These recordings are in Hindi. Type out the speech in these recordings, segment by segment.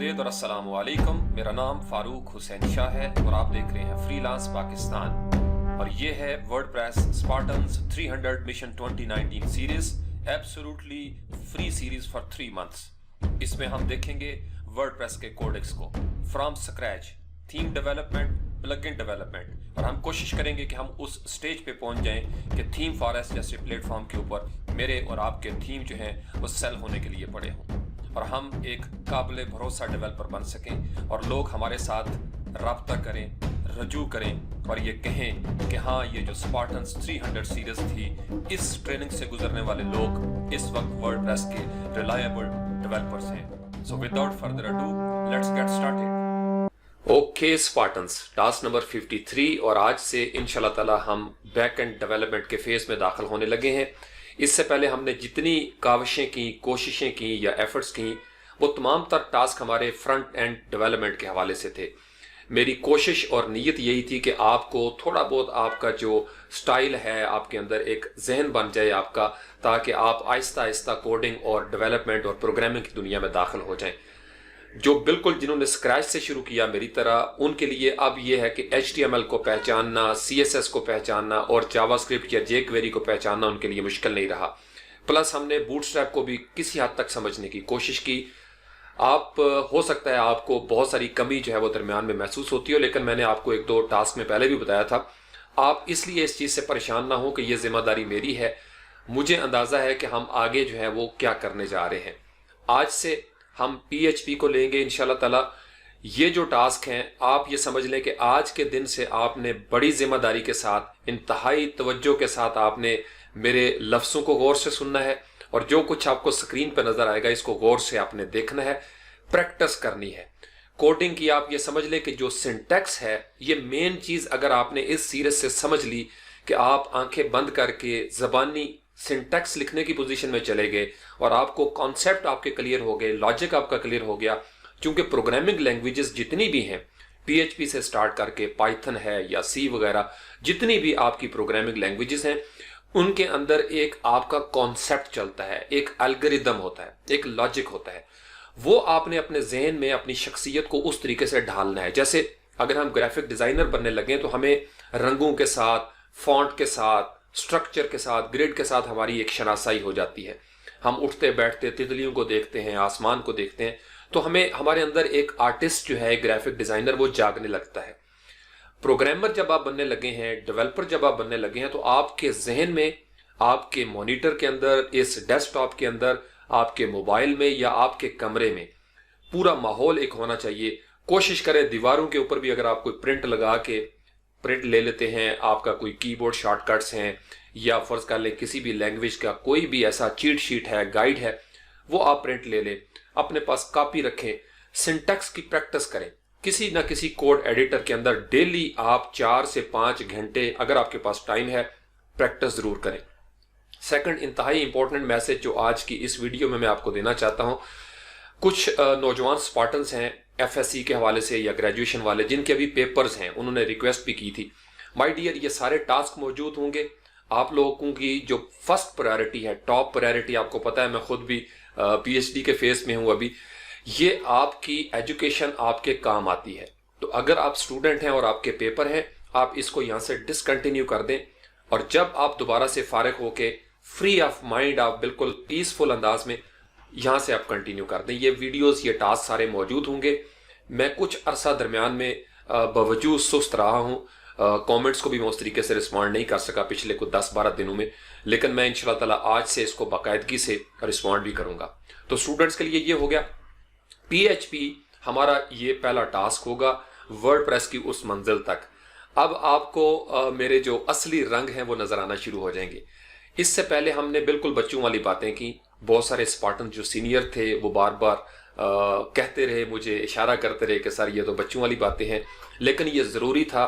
खुशामदीद और अस्सलाम वालेकुम। मेरा नाम फारूक हुसैन शाह है और आप देख रहे हैं फ्रीलांस पाकिस्तान और ये है WordPress Spartans 300 mission 2019 series, absolutely free series for 3 months. इसमें हम देखेंगे वर्डप्रेस के कोडेक्स को from scratch, theme development, plugin development, और हम कोशिश करेंगे कि हम उस स्टेज पे पहुंच जाएं कि थीम फॉरेस्ट जैसे प्लेटफॉर्म के ऊपर मेरे और आपके थीम जो हैं वो सेल होने के लिए पड़े हों और हम एक काबिल भरोसा डेवलपर बन सकें और लोग हमारे साथ रब्ता करें, रजू करें और ये कहें कि हाँ, ये जो स्पार्टन्स 300 सीरीज थी, इस ट्रेनिंग से गुजरने वाले लोग इस वक्त वर्डप्रेस के रिलायबल डेवलपर्स हैं। So without further ado, let's get started. Okay Spartans, task number 53 और आज से इंशाल्लाह ताला हम बैक एंड डेवलपमेंट के फेज में दाखिल होने लगे हैं। इससे पहले हमने जितनी काविशें की, कोशिशें की या एफर्ट्स की, वो तमाम तर टास्क हमारे फ्रंट एंड डेवलपमेंट के हवाले से थे। मेरी कोशिश और नीयत यही थी कि आपको थोड़ा बहुत आपका जो स्टाइल है, आपके अंदर एक जहन बन जाए आपका, ताकि आप आहिस्ता आहिस्ता कोडिंग और डेवलपमेंट और प्रोग्रामिंग की दुनिया में दाखिल हो जाएं। जो बिल्कुल जिन्होंने स्क्रैच से शुरू किया मेरी तरह, उनके लिए अब यह है कि HTML को पहचानना, CSS को पहचानना और जावास्क्रिप्ट या jQuery को पहचानना उनके लिए मुश्किल नहीं रहा। प्लस हमने बूटस्ट्रैप को भी किसी हद तक समझने की कोशिश की। आप हो सकता है आपको बहुत सारी कमी जो है वो दरमियान में महसूस होती हो, लेकिन मैंने आपको एक दो टास्क में पहले भी बताया था, आप इसलिए इस चीज़ से परेशान ना हो कि ये जिम्मेदारी मेरी है। मुझे अंदाज़ा है कि हम आगे जो है वो क्या करने जा रहे हैं। आज से हम PHP को लेंगे इंशाल्लाह ताला। ये जो टास्क हैं, आप ये समझ लें कि आज के दिन से आपने बड़ी जिम्मेदारी के साथ, इंतहाई तवज्जो के साथ आपने मेरे लफ्ज़ों को गौर से सुनना है और जो कुछ आपको स्क्रीन पर नजर आएगा इसको गौर से आपने देखना है, प्रैक्टिस करनी है कोडिंग की। आप ये समझ लें कि जो सिंटैक्स है, ये मेन चीज़ अगर आपने इस सीरीज से समझ ली कि आप आंखें बंद करके ज़बानी सिंटैक्स लिखने की पोजीशन में चले गए और आपको कॉन्सेप्ट आपके क्लियर हो गए, लॉजिक आपका क्लियर हो गया। क्योंकि प्रोग्रामिंग लैंग्वेजेस जितनी भी हैं, PHP से स्टार्ट करके पाइथन है या C वगैरह, जितनी भी आपकी प्रोग्रामिंग लैंग्वेजेस हैं, उनके अंदर एक आपका कॉन्सेप्ट चलता है, एक एल्गोरिदम होता है, एक लॉजिक होता है। वो आपने अपने जहन में अपनी शख्सियत को उस तरीके से ढालना है। जैसे अगर हम ग्राफिक डिजाइनर बनने लगे तो हमें रंगों के साथ, फॉन्ट के साथ, स्ट्रक्चर के साथ, ग्रिड के साथ हमारी एक शनासाई हो जाती है। हम उठते बैठते तितलियों को देखते हैं, आसमान को देखते हैं, तो हमें हमारे अंदर एक आर्टिस्ट जो है, ग्राफिक डिजाइनर, वो जागने लगता है। प्रोग्रामर जब आप बनने लगे हैं, डेवलपर जब आप बनने लगे हैं, तो आपके जहन में, आपके मॉनिटर के अंदर, इस डेस्कटॉप के अंदर, आपके मोबाइल में या आपके कमरे में पूरा माहौल एक होना चाहिए। कोशिश करें दीवारों के ऊपर भी अगर आप कोई प्रिंट लगा के प्रिंट ले लेते हैं, आपका कोई कीबोर्ड शॉर्टकट्स हैं या फर्ज कर लें किसी भी लैंग्वेज का कोई भी ऐसा चीट शीट है, गाइड है, वो आप प्रिंट ले लें, अपने पास कॉपी रखें, सिंटैक्स की प्रैक्टिस करें। किसी ना किसी कोड एडिटर के अंदर डेली आप 4 से 5 घंटे, अगर आपके पास टाइम है, प्रैक्टिस जरूर करें। सेकंड इंतहाई इंपॉर्टेंट मैसेज जो आज की इस वीडियो में मैं आपको देना चाहता हूं, कुछ नौजवान स्पार्टन्स हैं FSC के हवाले से या ग्रेजुएशन वाले, जिनके अभी पेपर्स हैं, उन्होंने रिक्वेस्ट भी की थी। माय डियर, ये सारे टास्क मौजूद होंगे। आप लोगों की जो फर्स्ट प्रायोरिटी है, टॉप प्रायोरिटी, आपको पता है मैं खुद भी PhD के फेस में हूं अभी, ये आपकी एजुकेशन आपके काम आती है। तो अगर आप स्टूडेंट हैं और आपके पेपर हैं, आप इसको यहाँ से डिसकंटिन्यू कर दें और जब आप दोबारा से फारिग होके फ्री ऑफ माइंड, आप बिल्कुल पीसफुल अंदाज में यहाँ से आप कंटिन्यू कर दें। ये वीडियोस, ये टास्क सारे मौजूद होंगे। मैं कुछ अरसा दरमियान में बावजूद सुस्त रहा हूँ, कमेंट्स को भी मैं उस तरीके से रिस्पॉन्ड नहीं कर सका पिछले कुछ 10-12 दिनों में, लेकिन मैं इंशाल्लाह ताला आज से इसको बाकायदगी से रिस्पॉन्ड भी करूँगा। तो स्टूडेंट्स के लिए ये हो गया। PHP हमारा ये पहला टास्क होगा वर्डप्रेस की उस मंजिल तक। अब आपको मेरे जो असली रंग हैं वो नजर आना शुरू हो जाएंगे। इससे पहले हमने बिल्कुल बच्चों वाली बातें की। बहुत सारे स्पार्टन जो सीनियर थे वो बार बार कहते रहे, मुझे इशारा करते रहे कि सर ये तो बच्चों वाली बातें हैं, लेकिन ये ज़रूरी था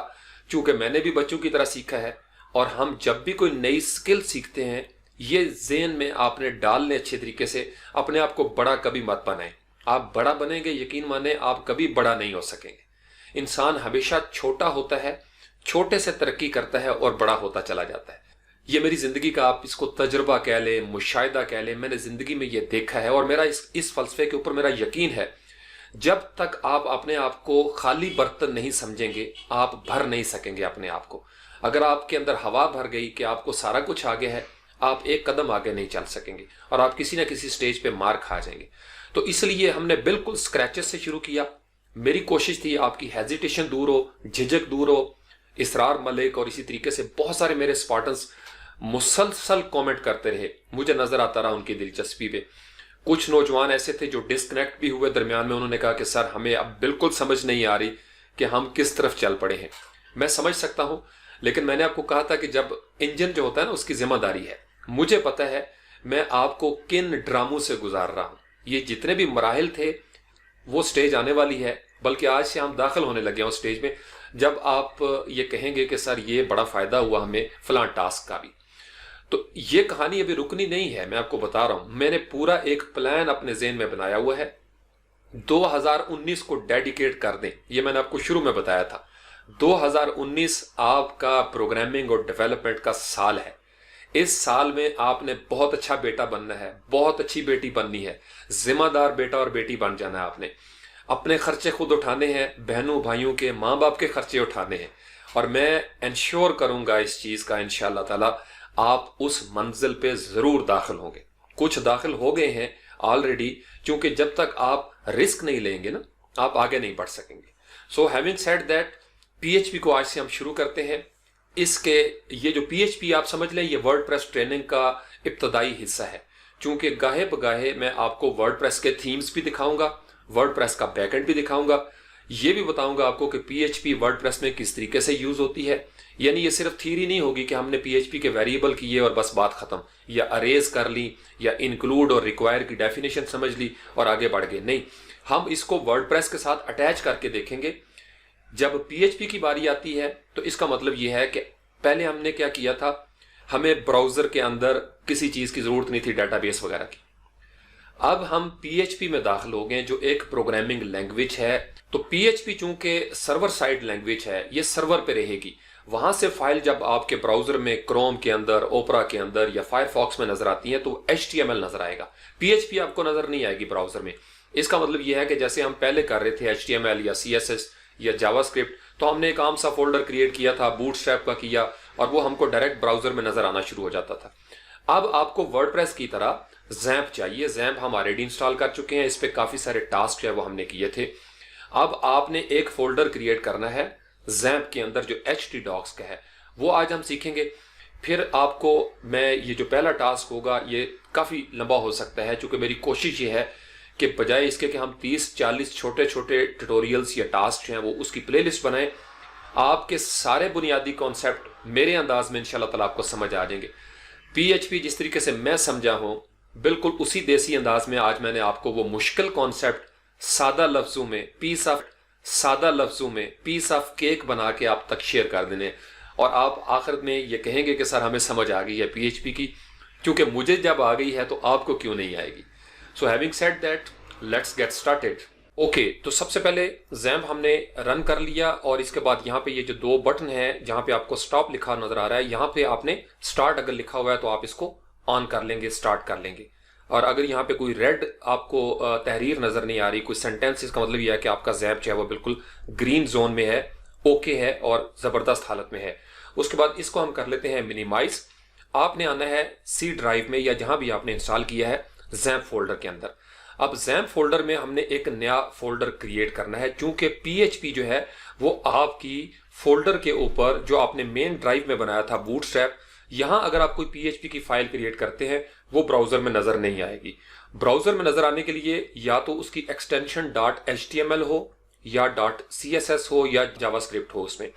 क्योंकि मैंने भी बच्चों की तरह सीखा है। और हम जब भी कोई नई स्किल सीखते हैं, ये ज़हन में आपने डाल लें अच्छे तरीके से, अपने आप को बड़ा कभी मत बनाएं। आप बड़ा बनेंगे, यकीन माने आप कभी बड़ा नहीं हो सकेंगे। इंसान हमेशा छोटा होता है, छोटे से तरक्की करता है और बड़ा होता चला जाता है। ये मेरी जिंदगी का, आप इसको तजुर्बा कह लें, मुशाहिदा कह लें, मैंने जिंदगी में ये देखा है और मेरा इस फलसफे के ऊपर मेरा यकीन है। जब तक आप अपने आप को खाली बर्तन नहीं समझेंगे, आप भर नहीं सकेंगे अपने आप को। अगर आपके अंदर हवा भर गई कि आपको सारा कुछ आगे है, आप एक कदम आगे नहीं चल सकेंगे और आप किसी ना किसी स्टेज पे मार खा जाएंगे। तो इसलिए हमने बिल्कुल स्क्रैचेस से शुरू किया। मेरी कोशिश थी आपकी हेजिटेशन दूर हो, झिझक दूर हो। इसरार मलिक और इसी तरीके से बहुत सारे मेरे स्पार्टन्स मुसलसल कमेंट करते रहे, मुझे नजर आता रहा उनकी दिलचस्पी पे। कुछ नौजवान ऐसे थे जो डिस्कनेक्ट भी हुए दरमियान में, उन्होंने कहा कि सर हमें अब बिल्कुल समझ नहीं आ रही कि हम किस तरफ चल पड़े हैं। मैं समझ सकता हूं, लेकिन मैंने आपको कहा था कि जब इंजन जो होता है ना, उसकी जिम्मेदारी है। मुझे पता है मैं आपको किन ड्रामों से गुजार रहा हूं। ये जितने भी मराहिल थे वो स्टेज आने वाली है, बल्कि आज से हम दाखिल होने लगे हैं उस स्टेज में जब आप ये कहेंगे कि सर ये बड़ा फायदा हुआ हमें फलां टास्क का भी। तो ये कहानी अभी रुकनी नहीं है, मैं आपको बता रहा हूं। मैंने पूरा एक प्लान अपने ज़हन में बनाया हुआ है। 2019 को डेडिकेट कर दें, ये मैंने आपको शुरू में बताया था। 2019 आपका प्रोग्रामिंग और डेवलपमेंट का साल है। इस साल में आपने बहुत अच्छा बेटा बनना है, बहुत अच्छी बेटी बननी है, जिम्मेदार बेटा और बेटी बन जाना है। आपने अपने खर्चे खुद उठाने हैं, बहनों भाइयों के माँ बाप के खर्चे उठाने हैं, और मैं इंश्योर करूंगा इस चीज का इंशाअल्लाह ताला आप उस मंजिल पे जरूर दाखिल होंगे। कुछ दाखिल हो गए हैं ऑलरेडी, क्योंकि जब तक आप रिस्क नहीं लेंगे ना, आप आगे नहीं बढ़ सकेंगे। So having said that, PHP को आज से हम शुरू करते हैं। इसके ये जो पीएचपी आप समझ लें, ये वर्डप्रेस ट्रेनिंग का इब्तदाई हिस्सा है। चूंकि गाहे बगाहे मैं आपको वर्डप्रेस के थीम्स भी दिखाऊंगा, वर्डप्रेस का बैकएंड भी दिखाऊंगा, ये भी बताऊंगा आपको कि पीएचपी वर्डप्रेस में किस तरीके से यूज होती है। यानी ये सिर्फ थ्योरी नहीं होगी कि हमने पीएचपी के वेरिएबल किए और बस बात खत्म, या अरेज कर ली, या इंक्लूड और रिक्वायर की डेफिनेशन समझ ली और आगे बढ़ गए। नहीं, हम इसको वर्डप्रेस के साथ अटैच करके देखेंगे। जब पीएचपी की बारी आती है तो इसका मतलब यह है कि पहले हमने क्या किया था, हमें ब्राउजर के अंदर किसी चीज की जरूरत नहीं थी डेटाबेस वगैरह की। अब हम पीएचपी में दाखिल हो गए जो एक प्रोग्रामिंग लैंग्वेज है। तो पीएचपी चूंकि सर्वर साइड लैंग्वेज है, ये सर्वर पे रहेगी। वहां से फाइल जब आपके ब्राउजर में क्रोम के अंदर, ओपरा के अंदर या फायरफॉक्स में नजर आती है तो HTML नजर आएगा, पीएचपी आपको नजर नहीं आएगी ब्राउजर में। इसका मतलब यह है कि जैसे हम पहले कर रहे थे HTML या CSS या जावास्क्रिप्ट, तो हमने एक आम सा फोल्डर क्रिएट किया था, बूटस्ट्रैप का किया, और वो हमको डायरेक्ट ब्राउजर में नजर आना शुरू हो जाता था। अब आपको वर्डप्रेस की तरह जैम्प चाहिए। जैम्प हम ऑलरेडी इंस्टॉल कर चुके हैं, इस पे काफी सारे टास्क है वो हमने किए थे। अब आपने एक फोल्डर क्रिएट करना है जैम्प के अंदर जो htdocs का है, वो आज हम सीखेंगे। फिर आपको मैं ये जो पहला टास्क होगा ये काफी लंबा हो सकता है, क्योंकि मेरी कोशिश ये है कि बजाय इसके कि हम 30-40 छोटे छोटे ट्यूटोरियल्स या टास्क हैं वो उसकी प्लेलिस्ट बनाएं, आपके सारे बुनियादी कॉन्सेप्ट मेरे अंदाज में इंशाल्लाह ताला आपको समझ आ जाएंगे। पीएचपी जिस तरीके से मैं समझा हूं, बिल्कुल उसी देसी अंदाज में आज मैंने आपको वो मुश्किल कॉन्सेप्ट सादा लफ्जों में, पीस ऑफ केक बना के आप तक शेयर कर देने, और आप आखिर में ये कहेंगे कि सर हमें समझ आ गई है पीएचपी की, क्योंकि मुझे जब आ गई है तो आपको क्यों नहीं आएगी। So having said that, let's get started. Okay, तो सबसे पहले जैम्प हमने रन कर लिया, और इसके बाद यहाँ पे ये जो दो बटन है जहाँ पे आपको स्टॉप लिखा नजर आ रहा है, यहाँ पे आपने स्टार्ट अगर लिखा हुआ है तो आप इसको ऑन कर लेंगे, स्टार्ट कर लेंगे। और अगर यहाँ पे कोई रेड आपको तहरीर नजर नहीं आ रही, कोई सेंटेंस, इसका मतलब यह है कि आपका जैम्प जो है वो बिल्कुल ग्रीन जोन में है, ओके है और जबरदस्त हालत में है। उसके बाद इसको हम कर लेते हैं मिनिमाइज। आपने आना है सी ड्राइव में या जहां भी आपने इंस्टॉल किया है जैम्प फोल्डर के अंदर। अब जैम्प फोल्डर में हमने एक नया फोल्डर क्रिएट करना है, क्योंकि पीएचपी जो है वो आपकी फोल्डर के ऊपर जो आपने मेन ड्राइव में बनाया था बूटस्ट्रैप, यहां अगर आप कोई पीएचपी की फाइल क्रिएट करते हैं वो ब्राउजर में नजर नहीं आएगी। ब्राउजर में नजर आने के लिए या तो उसकी एक्सटेंशन .html हो या .css हो या जावास्क्रिप्ट हो उसमें।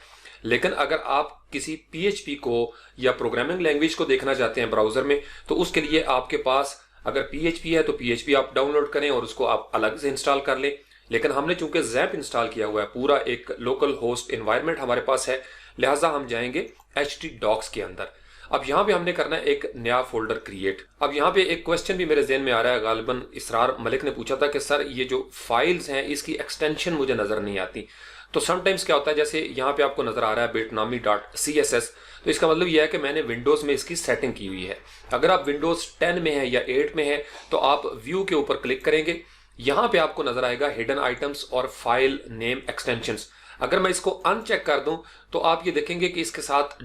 लेकिन अगर आप किसी पीएचपी को या प्रोग्रामिंग लैंग्वेज को देखना चाहते हैं ब्राउजर में, तो उसके लिए आपके पास अगर पीएचपी है तो पीएचपी आप डाउनलोड करें और उसको आप अलग से इंस्टॉल कर लें। लेकिन हमने चूंकि जैम्प इंस्टॉल किया हुआ है, पूरा एक लोकल होस्ट एनवायरनमेंट हमारे पास है, लिहाजा हम जाएंगे htdocs के अंदर। अब यहाँ पे हमने करना है एक नया फोल्डर क्रिएट। अब यहाँ पे एक क्वेश्चन भी मेरे ज़हन में आ रहा है, गालिबन इसरार मलिक ने पूछा था कि सर ये जो फाइल्स हैं इसकी एक्सटेंशन मुझे नजर नहीं आती। तो समटाइम्स क्या होता है, जैसे यहाँ पे आपको नजर आ रहा है bitnami.css, तो इसका मतलब यह है कि मैंने विंडोज में इसकी सेटिंग की हुई है। अगर आप विंडोज 10 में है या 8 में है तो आप व्यू के ऊपर क्लिक करेंगे, यहां पे आपको नजर आएगा हिडन आइटम्स और फाइल नेम एक्सटेंशंस। अगर मैं इसको अनचेक कर दूं तो आप ये देखेंगे कि इसके साथ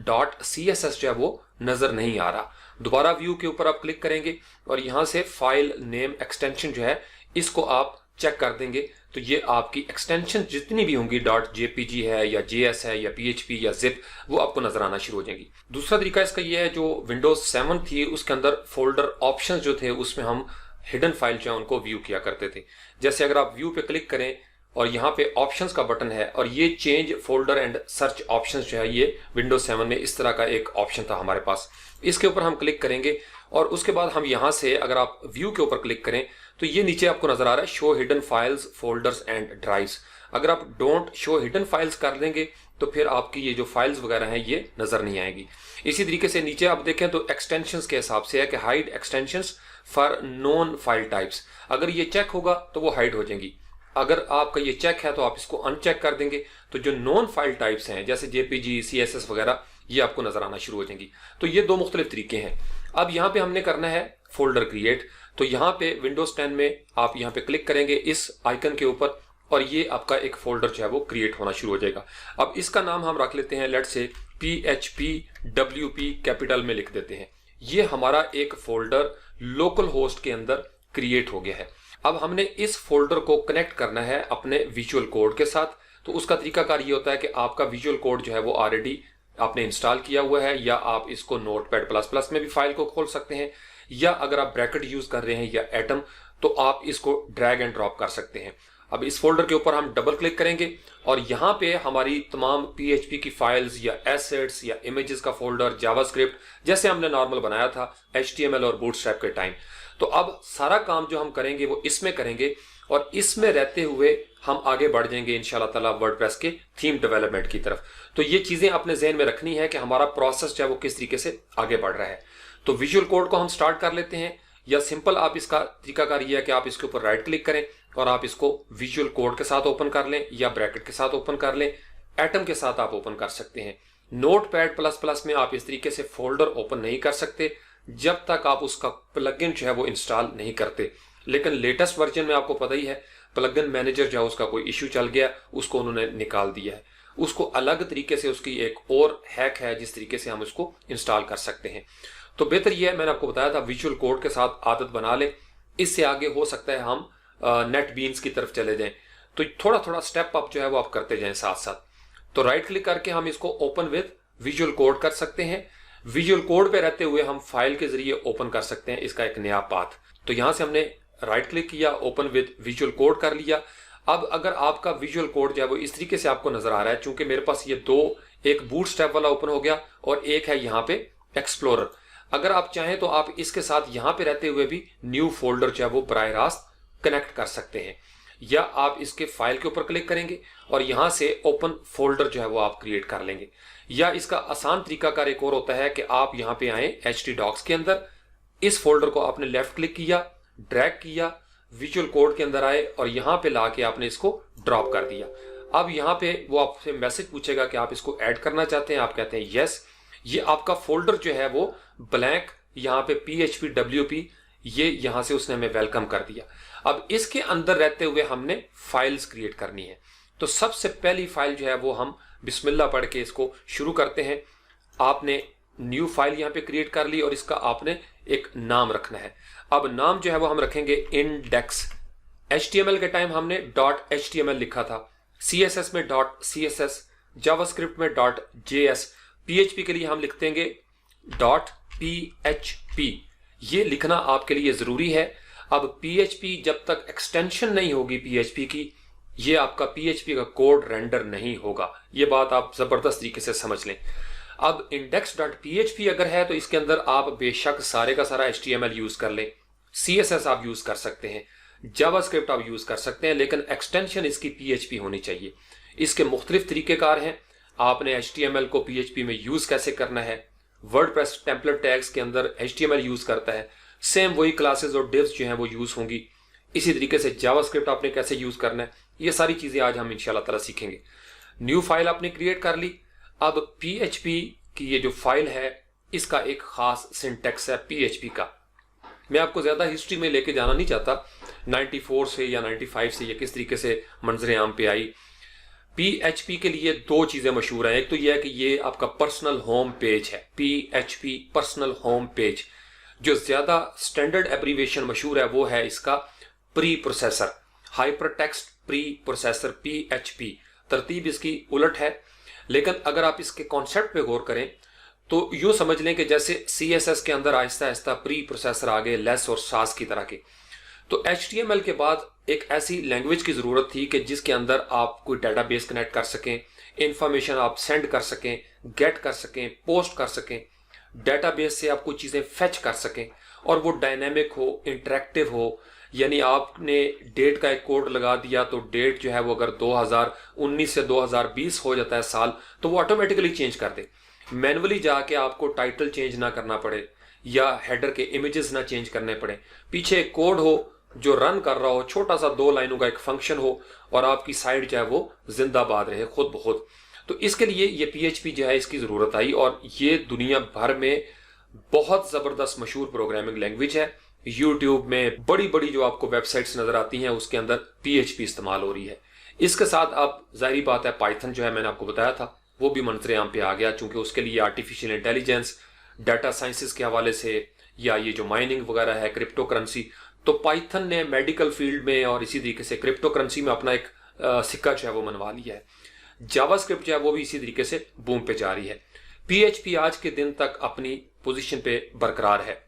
.css जो है वो नजर नहीं आ रहा। दोबारा व्यू के ऊपर आप क्लिक करेंगे और यहां से फाइल नेम एक्सटेंशन जो है इसको आप चेक कर देंगे तो ये आपकी एक्सटेंशन जितनी भी होंगी .jpg है या JS है या PHP या zip, वो आपको नजर आना शुरू हो जाएंगी। दूसरा तरीका इसका ये है, जो विंडोज 7 थी उसके अंदर फोल्डर ऑप्शंस जो थे उसमें हम हिडन फाइल जो है उनको व्यू किया करते थे। जैसे अगर आप व्यू पे क्लिक करें और यहाँ पे ऑप्शंस का बटन है और ये change folder and search options जो है ये विंडोज 7 में इस तरह का एक ऑप्शन था हमारे पास। इसके ऊपर हम क्लिक करेंगे और उसके बाद हम यहाँ से अगर आप व्यू के ऊपर क्लिक करें तो ये नीचे आपको नजर आ रहा है show hidden files folders and drives. अगर आप डोंट शो हिडन फाइल्स कर देंगे तो फिर आपकी ये जो फाइल्स वगैरह हैं ये नजर नहीं आएगी। इसी तरीके से नीचे आप देखें तो एक्सटेंशंस के हिसाब से है कि hide extensions for non file types. अगर ये चेक होगा तो वो हाइड हो जाएंगी। अगर आपका ये चेक है तो आप इसको अनचेक कर देंगे तो जो नॉन फाइल टाइप्स हैं जैसे JPG CSS वगैरह ये आपको नजर आना शुरू हो जाएंगी। तो ये दो मुख्तलिफ तरीके हैं। अब यहाँ पे हमने करना है फोल्डर क्रिएट। तो यहाँ पे विंडोज 10 में आप यहाँ पे क्लिक करेंगे इस आइकन के ऊपर और ये आपका एक फोल्डर जो है वो क्रिएट होना शुरू हो जाएगा। अब इसका नाम हम रख लेते हैं, लेट्स से PHPWP कैपिटल में लिख देते हैं। ये हमारा एक फोल्डर लोकल होस्ट के अंदर क्रिएट हो गया है। अब हमने इस फोल्डर को कनेक्ट करना है अपने विजुअल कोड के साथ। तो उसका तरीकाकार ये होता है कि आपका विजुअल कोड जो है वो ऑलरेडी आपने इंस्टॉल किया हुआ है या आप इसको Notepad++ में भी फाइल को खोल सकते हैं, या अगर आप ब्रैकेट यूज कर रहे हैं या एटम तो आप इसको ड्रैग एंड ड्रॉप कर सकते हैं। अब इस फोल्डर के ऊपर हम डबल क्लिक करेंगे और यहाँ पे हमारी तमाम PHP की फाइल्स या एसेट्स या इमेजेस का फोल्डर, जावास्क्रिप्ट जैसे हमने नॉर्मल बनाया था HTML और बूटस्ट्रैप के टाइम। तो अब सारा काम जो हम करेंगे वो इसमें करेंगे और इसमें रहते हुए हम आगे बढ़ जाएंगे इंशाल्लाह ताला वर्डप्रेस के थीम डेवलपमेंट की तरफ। तो ये चीजें अपने ज़हन में रखनी है कि हमारा प्रोसेस जो है वो किस तरीके से आगे बढ़ रहा है। तो विजुअल कोड को हम स्टार्ट कर लेते हैं, या सिंपल आप इसका तरीकाकार ये है कि आप इसके ऊपर राइट क्लिक करें और आप इसको विजुअल कोड के साथ ओपन कर लें या ब्रैकेट के साथ ओपन कर लें, एटम के साथ आप ओपन कर सकते हैं। Notepad++ में आप इस तरीके से फोल्डर ओपन नहीं कर सकते जब तक आप उसका प्लगइन जो है वो इंस्टॉल नहीं करते। लेकिन लेटेस्ट वर्जन में आपको पता ही है प्लगइन मैनेजर जो है उसका कोई इश्यू चल गया, उसको उन्होंने निकाल दिया है। उसको अलग तरीके से उसकी एक और हैक है जिस तरीके से हम उसको इंस्टॉल कर सकते हैं। तो बेहतर यह है, मैंने आपको बताया था विजुअल कोड के साथ आदत बना लें। इससे आगे हो सकता है हम नेट बीन्स की तरफ चले जाएं। तो थोड़ा थोड़ा स्टेप अप जो है वो आप करते जाएं साथ साथ। तो राइट क्लिक करके हम इसको ओपन विद विजुअल कोड कर सकते हैं। विजुअल कोड पे रहते हुए हम फाइल के जरिए ओपन कर सकते हैं इसका एक नया पाथ। तो यहां से हमने राइट क्लिक किया, ओपन विद विजुअल कोड कर लिया। अब अगर आपका विजुअल कोड जो है वो इस तरीके से आपको नजर आ रहा है, चूंकि मेरे पास ये दो, एक बूटस्ट्रैप वाला ओपन हो गया और एक है यहाँ पे एक्सप्लोरर। अगर आप चाहें तो आप इसके साथ यहाँ पे रहते हुए भी न्यू फोल्डर जो है वो बराह रास्त कनेक्ट कर सकते हैं, या आप इसके फाइल के ऊपर क्लिक करेंगे और यहां से ओपन फोल्डर जो है वो आप क्रिएट कर लेंगे। या इसका आसान तरीकाकार एक और होता है कि आप यहाँ पे आए htdocs के अंदर, इस फोल्डर को आपने लेफ्ट क्लिक किया, ड्रैग किया, विजुअल कोड के अंदर आए और यहाँ पे लाके आपने इसको ड्रॉप कर दिया। अब यहाँ पे वो आपसे मैसेज पूछेगा कि आप इसको ऐड करना चाहते हैं, आप कहते हैं यस। ये आपका फोल्डर जो है वो ब्लैंक, यहाँ पे PHPWP, ये यहां से उसने हमें वेलकम कर दिया। अब इसके अंदर रहते हुए हमने फाइल्स क्रिएट करनी है। तो सबसे पहली फाइल जो है वो हम बिस्मिल्लाह पढ़ के इसको शुरू करते हैं। आपने न्यू फाइल यहाँ पे क्रिएट कर ली और इसका आपने एक नाम रखना है। अब नाम जो है वो हम रखेंगे इंडेक्स। HTML के टाइम हमने .html लिखा था, CSS में .css, जावास्क्रिप्ट में .js, PHP के लिए हम लिख देंगे .php। ये लिखना आपके लिए जरूरी है। अब PHP जब तक एक्सटेंशन नहीं होगी PHP की, ये आपका PHP का कोड रेंडर नहीं होगा। ये बात आप जबरदस्त तरीके से समझ लें। अब index.php अगर है तो इसके अंदर आप बेशक सारे का सारा HTML यूज कर लें, CSS आप यूज कर सकते हैं, जावास्क्रिप्ट आप यूज कर सकते हैं, लेकिन एक्सटेंशन इसकी PHP होनी चाहिए। इसके मुख्तलिफ तरीकेकार हैं। आपने HTML को PHP में यूज कैसे करना है, वर्डप्रेस टेम्पलेट टैग्स के अंदर HTML यूज करता है, सेम वही क्लासेस और डिव्स जो हैं वो यूज होंगी। इसी तरीके से जावास्क्रिप्ट आपने कैसे यूज करना है, ये सारी चीजें आज हम इंशाल्लाह ताला सीखेंगे। न्यू फाइल आपने क्रिएट कर ली। अब PHP की ये जो फाइल है इसका एक खास सिंटेक्स है PHP का। मैं आपको ज़्यादा हिस्ट्री में लेके जाना नहीं चाहता, 94 से या 95 से ये किस तरीके से मंजर आम पे आई। PHP के लिए दो चीज़ें मशहूर हैं। एक तो यह है कि ये आपका पर्सनल होम पेज है, PHP पर्सनल होम पेज। जो ज़्यादा स्टैंडर्ड एब्रीविएशन मशहूर है वो है इसका pre processor, hyper text pre processor, PHP। तरतीब इसकी उलट है, लेकिन अगर आप इसके कॉन्सेप्ट पे गौर करें तो यूँ समझ लें कि जैसे CSS के अंदर आहिस्ता आहिस्ता प्री प्रोसेसर आ गए, लेस और सास की तरह के, तो HTML के बाद एक ऐसी लैंग्वेज की ज़रूरत थी कि जिसके अंदर आप कोई डेटाबेस कनेक्ट कर सकें, इंफॉर्मेशन आप सेंड कर सकें, गेट कर सकें, पोस्ट कर सकें, डेटाबेस से आप कुछ चीज़ें फेच कर सकें और वो डायनेमिक हो, इंटरेक्टिव हो। यानी आपने डेट का एक कोड लगा दिया तो डेट जो है वो अगर 2019 से 2020 हो जाता है साल, तो वो ऑटोमेटिकली चेंज कर दे। मैनुअली जाके आपको टाइटल चेंज ना करना पड़े या हेडर के इमेजेस ना चेंज करने पड़े। पीछे एक कोड हो जो रन कर रहा हो, छोटा सा 2 लाइनों का एक फंक्शन हो और आपकी साइट जो है वो जिंदाबाद रहे खुद ब खुद। तो इसके लिए ये PHP जो है इसकी ज़रूरत आई और ये दुनिया भर में बहुत ज़बरदस्त मशहूर प्रोग्रामिंग लैंग्वेज है। यूट्यूब में बड़ी बड़ी जो आपको वेबसाइट्स नज़र आती हैं उसके अंदर PHP इस्तेमाल हो रही है। इसके साथ आप जाहिर बात है पाइथन जो है मैंने आपको बताया था वो भी मंजर आम पे आ गया, चूंकि उसके लिए आर्टिफिशियल इंटेलिजेंस, डाटा साइंसेस के हवाले से या ये जो माइनिंग वगैरह है, क्रिप्टो करेंसी, तो पाइथन ने मेडिकल फील्ड में और इसी तरीके से क्रिप्टो करेंसी में अपना एक सिक्का जो है वो मनवा लिया है। जावास्क्रिप्ट जो है वो भी इसी तरीके से बूम पे जा रही है। PHP आज के दिन तक अपनी पोजीशन पे बरकरार है।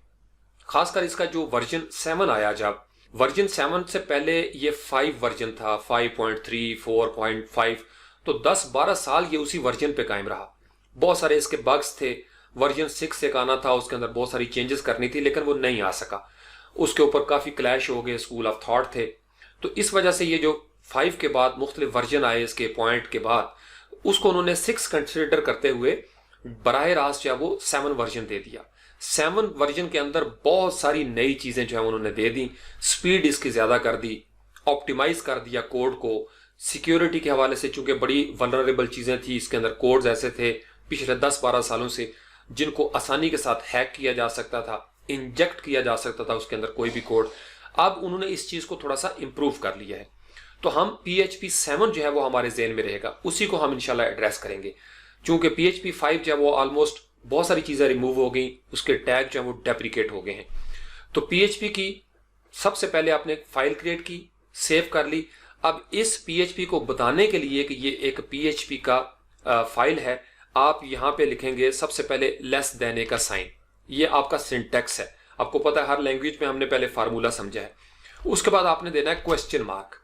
खासकर इसका जो वर्जन 7 आया, जब वर्जन 7 से पहले ये 5 वर्जन था, 5.3, 4.5, तो 10-12 साल ये उसी वर्जन पे कायम रहा। बहुत सारे इसके बग्स थे। वर्जन 6 एक आना था, उसके अंदर बहुत सारी चेंजेस करनी थी लेकिन वो नहीं आ सका। उसके ऊपर काफ़ी क्लैश हो गए, स्कूल ऑफ थॉट थे। तो इस वजह से ये जो 5 के बाद मुख्तलिफ वर्जन आए इसके पॉइंट के बाद, उसको उन्होंने 6 कंसिडर करते हुए बराह रास्त जो है वो 7 वर्जन दे दिया। 7 वर्जन के अंदर बहुत सारी नई चीज़ें जो है उन्होंने दे दी। स्पीड इसकी ज़्यादा कर दी, ऑप्टिमाइज कर दिया कोड को। सिक्योरिटी के हवाले से चूंकि बड़ी वल्नरेबल चीज़ें थी, इसके अंदर कोड्स ऐसे थे पिछले 10-12 सालों से जिनको आसानी के साथ हैक किया जा सकता था, इंजेक्ट किया जा सकता था उसके अंदर कोई भी कोड। अब उन्होंने इस चीज़ को थोड़ा सा इम्प्रूव कर लिया है। तो हम PHP 7 जो है वो हमारे ज़हन में रहेगा, उसी को हम इंशाल्लाह एड्रेस करेंगे। चूंकि PHP 5 जो है वो ऑलमोस्ट बहुत सारी चीज़ें रिमूव हो गई, उसके टैग जो है वो डेप्रिकेट हो गए हैं। तो PHP की सबसे पहले आपने एक फाइल क्रिएट की, सेव कर ली। अब इस PHP को बताने के लिए कि ये एक PHP का फाइल है, आप यहाँ पे लिखेंगे सबसे पहले लेस देन का साइन। ये आपका सिंटैक्स है। आपको पता है हर लैंग्वेज में हमने पहले फार्मूला समझा है। उसके बाद आपने देना है क्वेश्चन मार्क।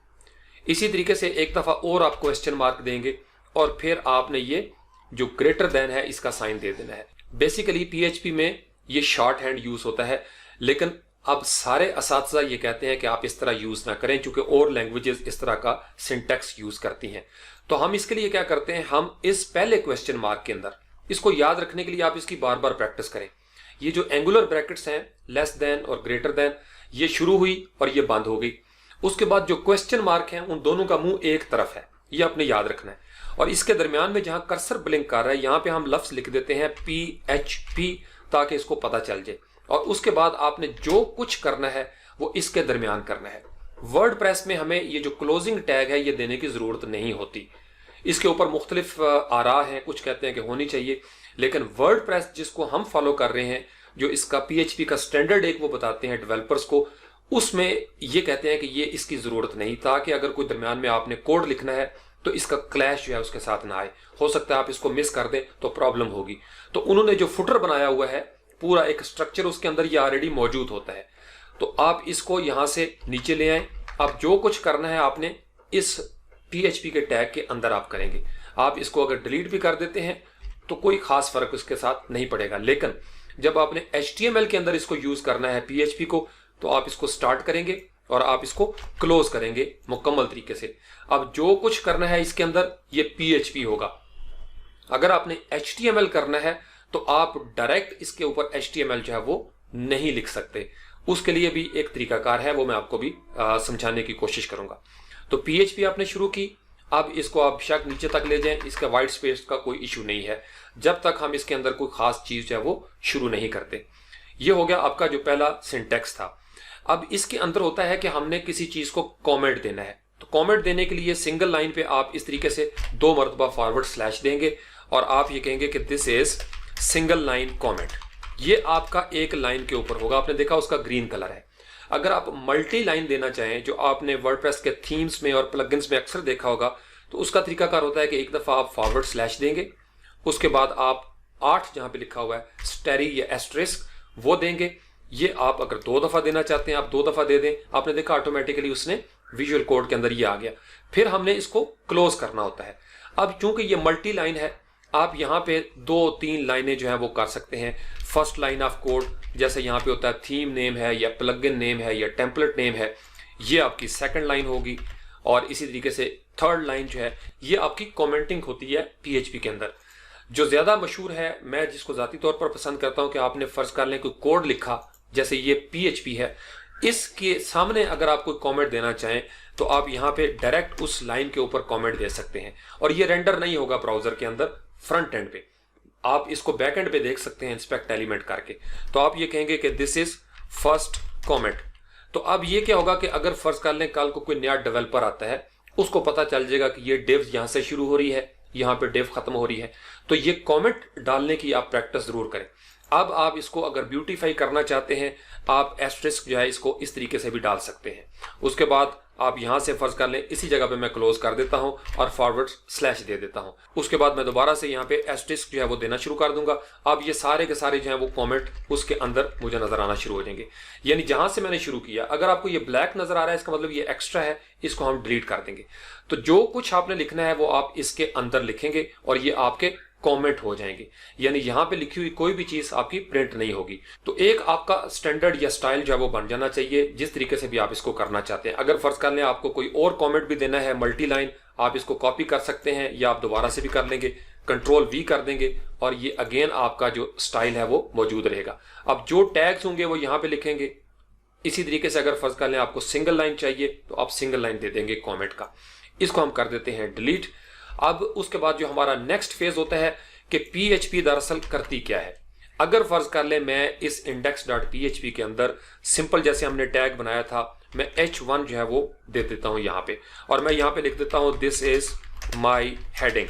इसी तरीके से एक दफ़ा और आप क्वेश्चन मार्क देंगे और फिर आपने ये जो ग्रेटर देन है इसका साइन दे देना है। बेसिकली PHP में ये शॉर्ट हैंड यूज़ होता है, लेकिन अब सारे असातिज़ा ये कहते हैं कि आप इस तरह यूज़ ना करें क्योंकि और लैंग्वेजेस इस तरह का सिंटैक्स यूज़ करती हैं। तो हम इसके लिए क्या करते हैं, हम इस पहले क्वेश्चन मार्क के अंदर, इसको याद रखने के लिए आप इसकी बार बार प्रैक्टिस करें। ये जो एंगुलर ब्रैकेट्स हैं, लेस देन और ग्रेटर देन, ये शुरू हुई और ये बंद हो गई। उसके बाद जो क्वेश्चन मार्क हैं उन दोनों का मुंह एक तरफ है, ये आपने याद रखना है। और इसके दरमियान में जहां कर्सर ब्लिंक कर रहा है यहाँ पे हम लफ्ज लिख देते हैं PHP ताकि इसको पता चल जाए। और उसके बाद आपने जो कुछ करना है वो इसके दरमियान करना है। वर्डप्रेस में हमें ये जो क्लोजिंग टैग है ये देने की ज़रूरत नहीं होती। इसके ऊपर मुख्तलिफ आरा हैं, कुछ कहते हैं कि होनी चाहिए, लेकिन वर्डप्रेस जिसको हम फॉलो कर रहे हैं, जो इसका PHP का स्टैंडर्ड एक वो बताते हैं डेवलपर्स को, उसमें ये कहते हैं कि ये इसकी ज़रूरत नहीं, ताकि अगर कोई दरमियान में आपने कोड लिखना है तो इसका क्लैश जो है उसके साथ ना आए। हो सकता है आप इसको मिस कर दें तो प्रॉब्लम होगी। तो उन्होंने जो फुटर बनाया हुआ है, पूरा एक स्ट्रक्चर उसके अंदर ये ऑलरेडी मौजूद होता है। तो आप इसको यहाँ से नीचे ले आए। अब जो कुछ करना है आपने इस PHP के टैग के अंदर आप करेंगे। आप इसको अगर डिलीट भी कर देते हैं तो कोई खास फर्क उसके साथ नहीं पड़ेगा, लेकिन जब आपने HTML के अंदर इसको यूज करना है PHP को, तो आप इसको स्टार्ट करेंगे और आप इसको क्लोज करेंगे मुकम्मल तरीके से। अब जो कुछ करना है इसके अंदर ये PHP होगा। अगर आपने HTML करना है तो आप डायरेक्ट इसके ऊपर HTML जो है वो नहीं लिख सकते। उसके लिए भी एक तरीकाकार है, वो मैं आपको भी समझाने की कोशिश करूंगा। तो PHP आपने शुरू की, अब इसको आप बेशक नीचे तक ले जाएं, इसका वाइट स्पेस का कोई इशू नहीं है जब तक हम इसके अंदर कोई खास चीज जो है वो शुरू नहीं करते। ये हो गया आपका जो पहला सिंटैक्स था। अब इसके अंदर होता है कि हमने किसी चीज को कमेंट देना है, तो कमेंट देने के लिए सिंगल लाइन पे आप इस तरीके से 2 मरतबा फॉरवर्ड स्लैश देंगे और आप ये कहेंगे कि this is single line comment. ये आपका एक लाइन के ऊपर होगा, आपने देखा उसका ग्रीन कलर है। अगर आप मल्टी लाइन देना चाहें, जो आपने वर्डप्रेस के थीम्स में और प्लगइन्स में अक्सर देखा होगा, तो उसका तरीकाकार होता है कि एक दफा आप फॉरवर्ड स्लैश देंगे, उसके बाद आप 8 जहां पे लिखा हुआ है स्टेरी या एस्ट्रिस्क वो देंगे। ये आप अगर 2 दफा देना चाहते हैं आप 2 दफा दे दें। आपने देखा ऑटोमेटिकली उसने विजुअल कोड के अंदर ये आ गया। फिर हमने इसको क्लोज करना होता है। अब चूंकि ये मल्टी लाइन है, आप यहाँ पे 2-3 लाइनें जो है वो कर सकते हैं। फर्स्ट लाइन ऑफ कोड जैसे यहाँ पे होता है थीम नेम है या प्लगइन नेम है या टेम्पलेट नेम है, ये आपकी सेकंड लाइन होगी। और इसी तरीके से थर्ड लाइन जो है ये आपकी कमेंटिंग होती है पीएचपी के अंदर। जो ज्यादा मशहूर है, मैं जिसको जाती तौर पर पसंद करता हूं कि आपने फर्ज कर लें कोई कोड लिखा, जैसे ये पीएचपी है, इसके सामने अगर आप कोई कमेंट देना चाहें तो आप यहाँ पे डायरेक्ट उस लाइन के ऊपर कमेंट दे सकते हैं और ये रेंडर नहीं होगा ब्राउजर के अंदर फ्रंट एंड पे। आप इसको बैक एंड पे देख सकते हैं इंस्पेक्ट एलिमेंट करके। तो आप ये कहेंगे कि दिस इज फर्स्ट कमेंट। तो अब ये क्या होगा कि अगर फर्ज कर लें कल को कोई नया डेवलपर आता है, उसको पता चल जाएगा कि ये डिव यहां से शुरू हो रही है, यहाँ पे डिव खत्म हो रही है, तो ये कमेंट डालने की आप प्रैक्टिस जरूर करें। अब आप इसको अगर ब्यूटीफाई करना चाहते हैं, आप एस्ट्रिस्क जो है इसको इस तरीके से भी डाल सकते हैं। उसके बाद आप यहां से फर्ज कर लें इसी जगह पे मैं क्लोज कर देता हूं और फॉरवर्ड स्लैश दे देता हूं। उसके बाद मैं दोबारा से यहाँ पे एस्ट्रिस्क जो है वो देना शुरू कर दूंगा। अब ये सारे के सारे जो है वो कमेंट उसके अंदर मुझे नजर आना शुरू हो जाएंगे। यानी जहां से मैंने शुरू किया, अगर आपको ये ब्लैक नजर आ रहा है इसका मतलब ये एक्स्ट्रा है, इसको हम डिलीट कर देंगे। तो जो कुछ आपने लिखना है वो आप इसके अंदर लिखेंगे और ये आपके कमेंट हो जाएंगे। यानी यहां पे लिखी हुई कोई भी चीज आपकी प्रिंट नहीं होगी। तो एक आपका स्टैंडर्ड या स्टाइल जो है वो बन जाना चाहिए, जिस तरीके से भी आप इसको करना चाहते हैं। अगर फर्ज कर लें आपको कोई और कमेंट भी देना है मल्टी लाइन, आप इसको कॉपी कर सकते हैं या आप दोबारा से भी कर लेंगे, Ctrl+V कर देंगे और ये अगेन आपका जो स्टाइल है वो मौजूद रहेगा। अब जो टैग्स होंगे वो यहाँ पे लिखेंगे। इसी तरीके से अगर फर्ज कर लें आपको सिंगल लाइन चाहिए तो आप सिंगल लाइन दे देंगे कमेंट का। इसको हम कर देते हैं डिलीट। अब उसके बाद जो हमारा नेक्स्ट फेज होता है कि पीएचपी दरअसल करती क्या है। अगर फर्ज कर ले मैं इस index.php के अंदर सिंपल जैसे हमने टैग बनाया था, मैं h1 जो है वो दे देता हूं यहाँ पे और मैं यहाँ पे लिख देता हूं दिस इज माई हेडिंग।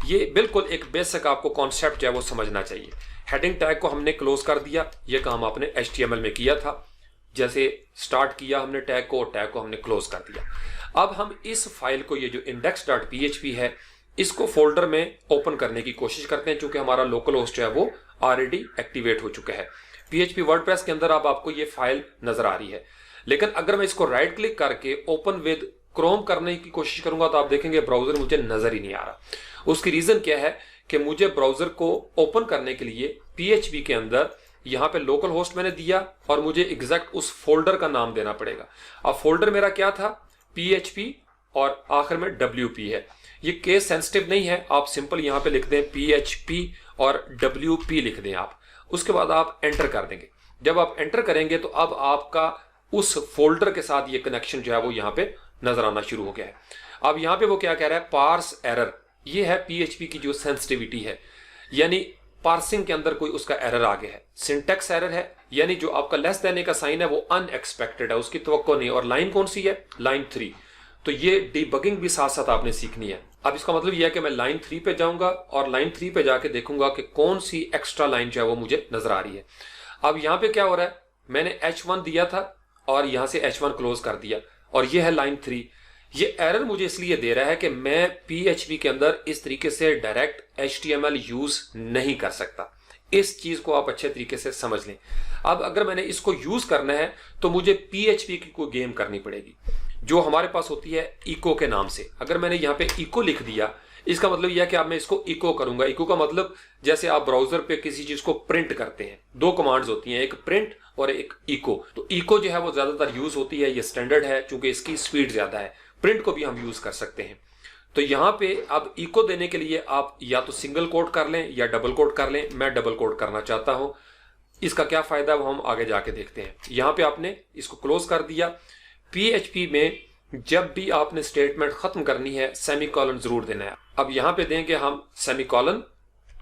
ये बिल्कुल एक बेसिक आपको कॉन्सेप्ट जो है वो समझना चाहिए। हेडिंग टैग को हमने क्लोज कर दिया, ये काम आपने HTML में किया था। जैसे स्टार्ट किया हमने टैग को हमने क्लोज कर दिया। अब हम इस फाइल को, ये जो index.php है, इसको फोल्डर में ओपन करने की कोशिश करते हैं, क्योंकि हमारा लोकल होस्ट जो है वो ऑलरेडी एक्टिवेट हो चुका है। PHP वर्डप्रेस के अंदर अब आपको ये फाइल नजर आ रही है। लेकिन अगर मैं इसको राइट क्लिक करके ओपन विद क्रोम करने की कोशिश करूंगा तो आप देखेंगे ब्राउजर मुझे नजर ही नहीं आ रहा। उसकी रीजन क्या है कि मुझे ब्राउजर को ओपन करने के लिए PHP के अंदर यहाँ पे लोकल होस्ट मैंने दिया और मुझे एग्जैक्ट उस फोल्डर का नाम देना पड़ेगा। अब फोल्डर मेरा क्या था, PHP और आखिर में WP है। ये केस सेंसिटिव नहीं है, आप सिंपल यहाँ पे लिख दें PHP और WP लिख दें आप। उसके बाद आप एंटर कर देंगे। जब आप एंटर करेंगे तो अब आपका उस फोल्डर के साथ ये कनेक्शन जो है वो यहाँ पे नजर आना शुरू हो गया है। अब यहाँ पे वो क्या कह रहा है, पार्स एरर। ये है PHP की जो सेंसिटिविटी है, यानी पार्सिंग के अंदर कोई उसका एरर आ गया है। सिंटैक्स एरर है, यानी जो आपका लेस देने का साइन है वो अनएक्सपेक्टेड है, उसकी तवक्को नहीं। और लाइन कौन सी है, लाइन 3। तो ये डीबगिंग भी साथ साथ आपने सीखनी है। अब इसका मतलब यह है कि मैं लाइन 3 पे जाऊंगा और लाइन 3 पे जाके देखूंगा कि कौन सी एक्स्ट्रा लाइन जो है वो मुझे नजर आ रही है। अब यहाँ पे क्या हो रहा है, मैंने H1 दिया था और यहां से H1 क्लोज कर दिया और ये है लाइन 3। ये एरर मुझे इसलिए दे रहा है कि मैं PHP के अंदर इस तरीके से डायरेक्ट HTML यूज नहीं कर सकता। इस चीज को आप अच्छे तरीके से समझ लें। अब अगर मैंने इसको यूज करना है तो मुझे PHP की कोई गेम करनी पड़ेगी जो हमारे पास होती है इको के नाम से। अगर मैंने यहाँ पे इको लिख दिया, इसका मतलब यह है कि अब मैं इसको इको करूंगा। इको का मतलब जैसे आप ब्राउजर पे किसी चीज को प्रिंट करते हैं, 2 कमांड्स होती हैं, एक प्रिंट और एक इको। तो इको जो है वो ज्यादातर यूज होती है, ये स्टैंडर्ड है क्योंकि इसकी स्पीड ज्यादा है। प्रिंट को भी हम यूज कर सकते हैं। तो यहाँ पे अब इको देने के लिए आप या तो सिंगल कोट कर लें या डबल कोट कर लें। मैं डबल कोट करना चाहता हूं। इसका क्या फायदा है वो हम आगे जाके देखते हैं। यहाँ पे आपने इसको क्लोज कर दिया। PHP में जब भी आपने स्टेटमेंट खत्म करनी है सेमीकोलन जरूर देना है। अब यहाँ पे देंगे हम सेमीकोलन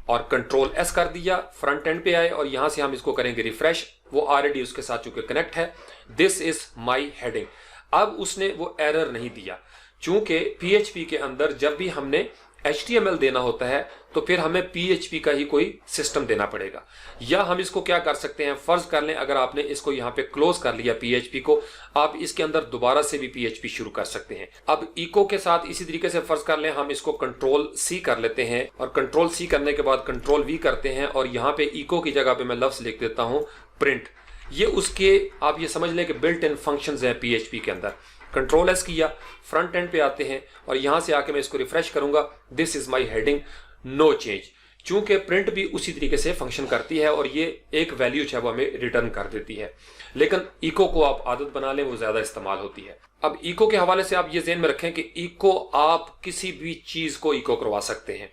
और कंट्रोल एस कर दिया, फ्रंट एंड पे आए और यहां से हम इसको करेंगे रिफ्रेश। वो ऑलरेडी उसके साथ चूंकि कनेक्ट है, दिस इज माई हेडिंग। अब उसने वो एरर नहीं दिया, चूंकि पीएचपी के अंदर जब भी हमने HTML देना होता है तो फिर हमें PHP का ही कोई सिस्टम देना पड़ेगा। या हम इसको क्या कर सकते हैं, फर्ज कर लें अगर आपने इसको यहाँ पे क्लोज कर लिया PHP को, आप इसके अंदर दोबारा से भी PHP शुरू कर सकते हैं। अब इको के साथ इसी तरीके से फर्ज कर लें हम इसको कंट्रोल C कर लेते हैं और कंट्रोल C करने के बाद कंट्रोल V करते हैं और यहाँ पे इको की जगह पे मैं लफ्ज लिख देता हूँ प्रिंट। ये उसके आप ये समझ लें कि बिल्ट इन फंक्शंस हैं PHP के अंदर। कंट्रोल एस किया, फ्रंट एंड पे आते हैं और यहां से आके मैं इसको रिफ्रेश करूंगा, this is my heading, no change. चूंकि प्रिंट भी उसी तरीके से फंक्शन करती है और ये एक वैल्यू जो है वो हमें रिटर्न कर देती है। लेकिन इको को आप आदत बना लें, वो ज्यादा इस्तेमाल होती है। अब इको के हवाले से आप ये ज़हन में रखें कि इको आप किसी भी चीज को इको करवा सकते हैं।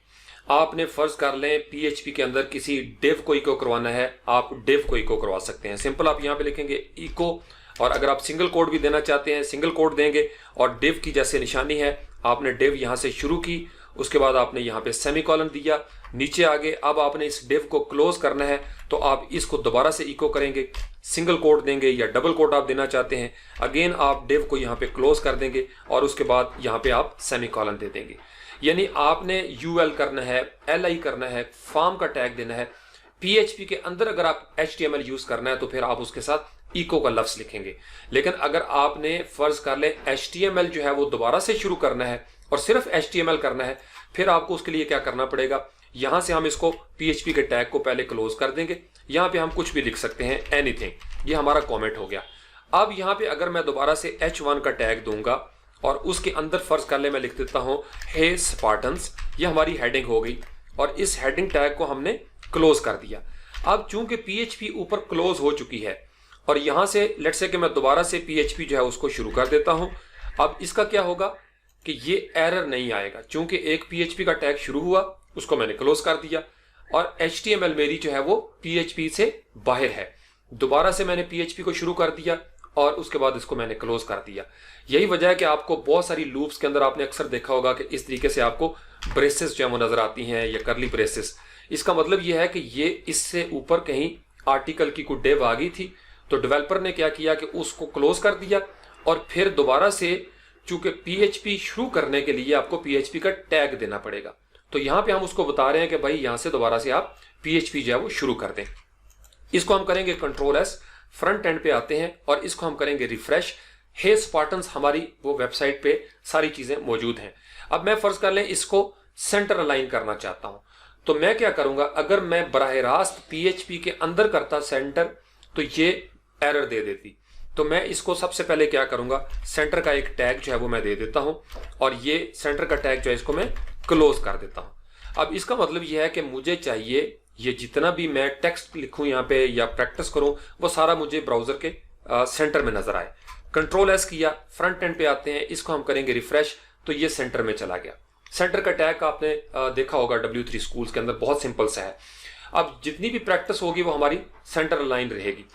आपने फर्ज कर लें PHP के अंदर किसी डिव को इको करवाना है, आप डिव को इको करवा सकते हैं। सिंपल आप यहाँ पे लिखेंगे इको, और अगर आप सिंगल कोड भी देना चाहते हैं सिंगल कोड देंगे और डिव की जैसे निशानी है, आपने डिव यहां से शुरू की, उसके बाद आपने यहाँ पे सेमीकोलन दिया, नीचे आगे। अब आपने इस डिव को क्लोज करना है तो आप इसको दोबारा से इको करेंगे, सिंगल कोड देंगे या डबल कोड आप देना चाहते हैं, अगेन आप डिव को यहाँ पे क्लोज कर देंगे और उसके बाद यहाँ पे आप सेमीकोलन दे देंगे। यानी आपने UL करना है, LI करना है, फॉर्म का टैग देना है। PHP के अंदर अगर आप HTML यूज करना है तो फिर आप उसके साथ इको का लफ्ज लिखेंगे। लेकिन अगर आपने फर्ज कर ले HTML जो है वो दोबारा से शुरू करना है और सिर्फ HTML करना है, फिर आपको उसके लिए क्या करना पड़ेगा, यहां से हम इसको PHP के टैग को पहले क्लोज कर देंगे। यहां पे हम कुछ भी लिख सकते हैं, एनीथिंग, ये हमारा कमेंट हो गया। अब यहां पे अगर मैं दोबारा से H1 का टैग दूंगा और उसके अंदर फर्ज कर ले मैं लिख देता हूं हे स्पार्टन्स, ये हमारी हेडिंग हो गई और इस हेडिंग टैग को हमने क्लोज कर दिया। अब चूंकि PHP ऊपर क्लोज हो चुकी है और यहां से लेट्स से कि मैं दोबारा से PHP जो है उसको शुरू कर देता हूं, अब इसका क्या होगा कि ये एरर नहीं आएगा, चूंकि एक PHP का टैग शुरू हुआ, उसको मैंने क्लोज कर दिया और HTML मेरी जो है वो PHP से बाहर है। दोबारा से मैंने PHP को शुरू कर दिया और उसके बाद इसको मैंने क्लोज कर दिया। यही वजह है कि आपको बहुत सारी लूप्स के अंदर आपने अक्सर देखा होगा कि इस तरीके से आपको ब्रेसेस जो है वो नजर आती हैं या करली ब्रेसेस। इसका मतलब यह है कि ये इससे ऊपर कहीं आर्टिकल की कोई डिव आ गई थी, तो डेवलपर ने क्या किया कि उसको क्लोज कर दिया और फिर दोबारा से चूंकि PHP शुरू करने के लिए आपको PHP का टैग देना पड़ेगा, तो यहां पे हम उसको बता रहे हैं कि भाई यहां से दोबारा से आप PHP जो है वो शुरू कर दें। इसको हम करेंगे कंट्रोल एस, फ्रंट एंड पे आते हैं और इसको हम करेंगे रिफ्रेश। हे स्पार्टन्स हमारी वो वेबसाइट पे सारी चीजें मौजूद हैं। अब मैं फर्ज कर लें इसको सेंटर अलाइन करना चाहता हूं, तो मैं क्या करूंगा, अगर मैं बराह रास्त PHP के अंदर करता सेंटर तो ये एरर दे देती। तो मैं इसको सबसे पहले क्या करूंगा, सेंटर का एक टैग जो है वो मैं दे देता हूं और ये सेंटर का टैग जो है इसको मैं क्लोज कर देता हूं। अब इसका मतलब यह है कि मुझे चाहिए ये जितना भी मैं टेक्स्ट लिखूं यहाँ पे या प्रैक्टिस करूं वो सारा मुझे ब्राउजर के सेंटर में नजर आए। कंट्रोल एस किया, फ्रंट एंड पे आते हैं, इसको हम करेंगे रिफ्रेश, तो ये सेंटर में चला गया। सेंटर का टैग आपने देखा होगा W3 स्कूल्स के अंदर, बहुत सिंपल सा है। अब जितनी भी प्रैक्टिस होगी वो हमारी सेंटर लाइन रहेगी।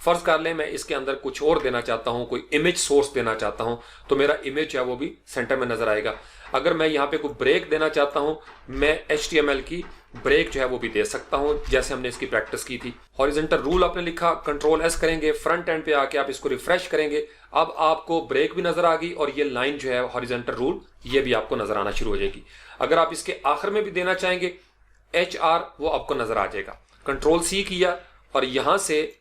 फर्ज कर लें मैं इसके अंदर कुछ और देना चाहता हूं, कोई इमेज सोर्स देना चाहता हूं, तो मेरा इमेज है वो भी सेंटर में नजर आएगा। अगर मैं यहाँ पे कोई ब्रेक देना चाहता हूं, मैं HTML की ब्रेक जो है वो भी दे सकता हूं, जैसे हमने इसकी प्रैक्टिस की थी। हॉरिजॉन्टल रूल आपने लिखा, कंट्रोल एस करेंगे, फ्रंट एंड पे आके आप इसको रिफ्रेश करेंगे, अब आपको ब्रेक भी नजर आ गई और ये लाइन जो है हॉरिजॉन्टल रूल ये भी आपको नजर आना शुरू हो जाएगी। अगर आप इसके आखिर में भी देना चाहेंगे HR, वो आपको नजर आ जाएगा। कंट्रोल C किया और यहां से